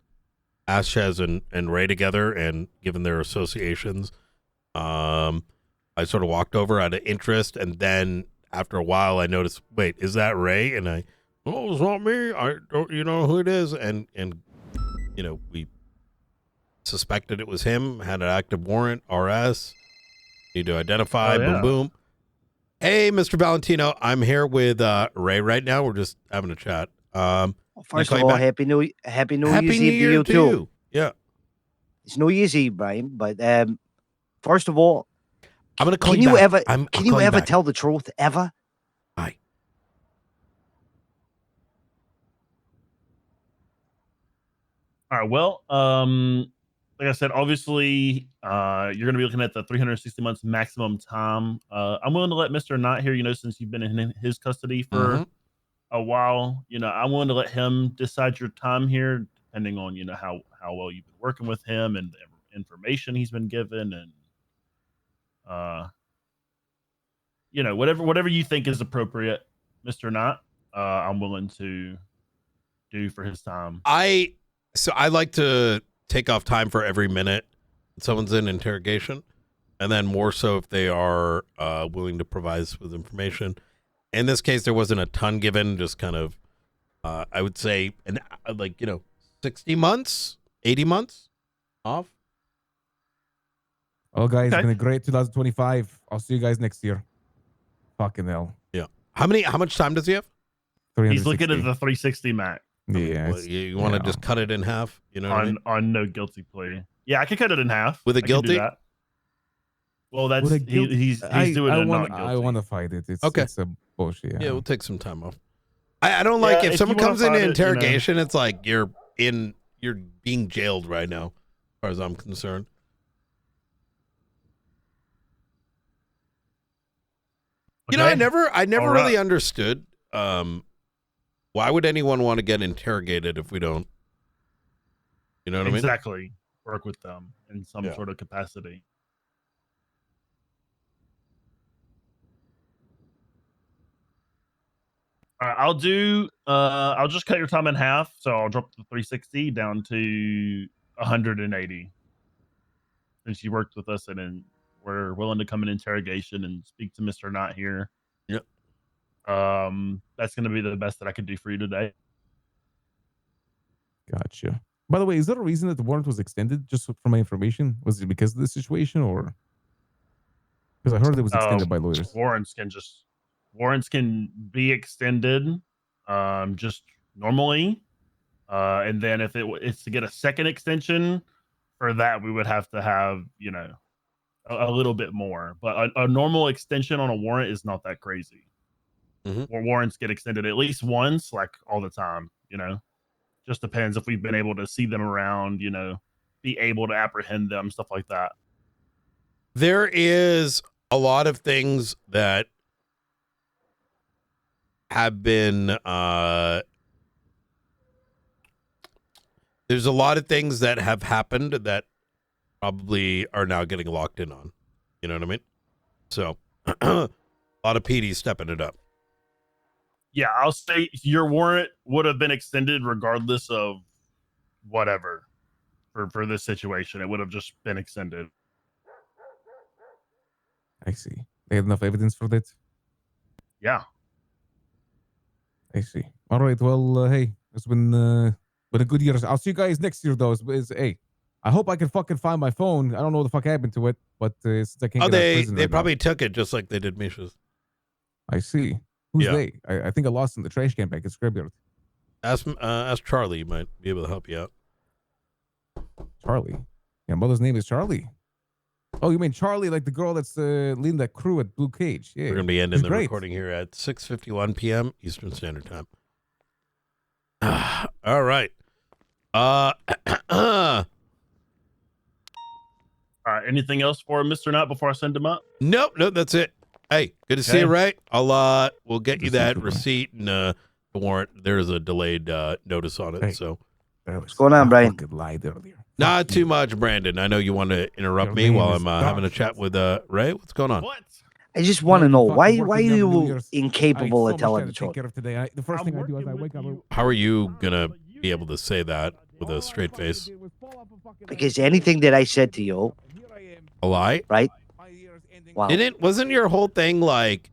Ashez and Ray together, and given their associations, I sort of walked over out of interest, and then after a while, I noticed, wait, is that Ray? And oh, it's not me. I don't, you know who it is, and you know, we suspected it was him. Had an active warrant, RS. Need to identify. Oh, yeah. Boom, boom. Hey, Mr. Valentino, I'm here with Ray right now. We're just having a chat. First of all, Happy New Year's Eve to you too. Yeah. It's New Year's Eve, Brian. But first of all, I'm gonna call can you you back. ever I'll can you call ever back. tell the truth ever? Hi. All right. Well, like I said, obviously, you're going to be looking at the 360 months maximum time. I'm willing to let Mr. Knott here, you know, since you've been in his custody for a while, you know, I'm willing to let him decide your time here, depending on, you know, how well you've been working with him and the information he's been given, and you know, whatever you think is appropriate, Mr. Knott, I'm willing to do for his time. I like to take off time for every minute someone's in interrogation, and then more so if they are willing to provide us with information. In this case, there wasn't a ton given, just kind of, I would say, 60 months, 80 months off. Oh, guys, Okay. it's been a great 2025. I'll see you guys next year. Fucking hell. Yeah. How much time does he have? He's looking at the 360 max. Yeah. You want to just cut it in half? You know what I mean? On no guilty plea. Yeah, I could cut it in half. With a I could guilty? do that. Well, that's he's doing a not guilty. I want to fight it. It's Okay. It's a bullshit. Yeah, we'll take some time off. I don't like if someone comes into interrogation, it's like you're being jailed right now, as far as I'm concerned. You know, I never really understood why would anyone want to get interrogated if we don't, you know what I mean? Exactly. Work with them in some sort of capacity. All right, I'll just cut your time in half. So I'll drop the 360 down to 180. Since you worked with us and we're willing to come in interrogation and speak to Mr. Knott here. Yep. That's going to be the best that I could do for you today. Gotcha. By the way, is there a reason that the warrant was extended? Just for my information, was it because of the situation, or because I heard it was extended by lawyers? Warrants can be extended, just normally. And then if it's to get a second extension, for that we would have to have a little bit more. But a normal extension on a warrant is not that crazy. Warrants get extended at least once, like all the time. Just depends if we've been able to see them around. Be able to apprehend them, stuff like that. There is a lot of things that have been there's a lot of things that have happened that probably are now getting locked in on. You know what I mean? So a lot of PD stepping it up. Yeah, I'll say your warrant would have been extended regardless of whatever for this situation. It would have just been extended. I see. They had enough evidence for that? Yeah. I see. All right. Well, hey, it's been a good year. I'll see you guys next year, though. Hey, I hope I can fucking find my phone. I don't know what the fuck happened to it, but since I can't get out of prison they right probably now. took it just like they did Misha's. I see. Who's they? I think I lost in the trash can back at Scrapyard. Ask Charlie. He might be able to help you out. Charlie? Yeah, mother's name is Charlie. Oh, you mean Charlie, like the girl that's leading that crew at Blue Cage? Yeah. We're going to be ending the great. recording here at 6:51 p.m. Eastern Standard Time. All right. All right. Anything else for Mr. Knott before I send him up? Nope, that's it. Hey, good to see you, right? We'll get you that receipt and the warrant. There's a delayed notice on it, Hey. so. What's going on, Brian? Lied earlier. Not too much, Brandon. I know you want to interrupt me while I'm having a chat with Ray. What's going on? What? I just want to know why are you Year's. incapable I of so much telling to the take truth? care of today. The first thing I do is I wake up. How are you gonna be able to say that with a straight face? Because anything that I said to you, A lie? right? Wow. Wasn't your whole thing like,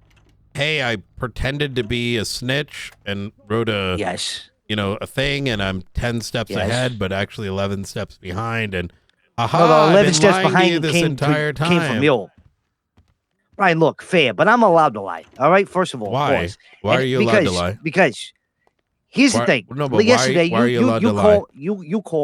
hey, I pretended to be a snitch and wrote a Yes. a thing, and I'm 10 steps ahead, but actually 11 steps behind, and No, the 11 steps behind this came from you. Brian, look, fair, but I'm allowed to lie. All right, first of all. Why? Pause. Why are you allowed to lie? Because here's the thing. No, but yesterday, why are you allowed to lie? You call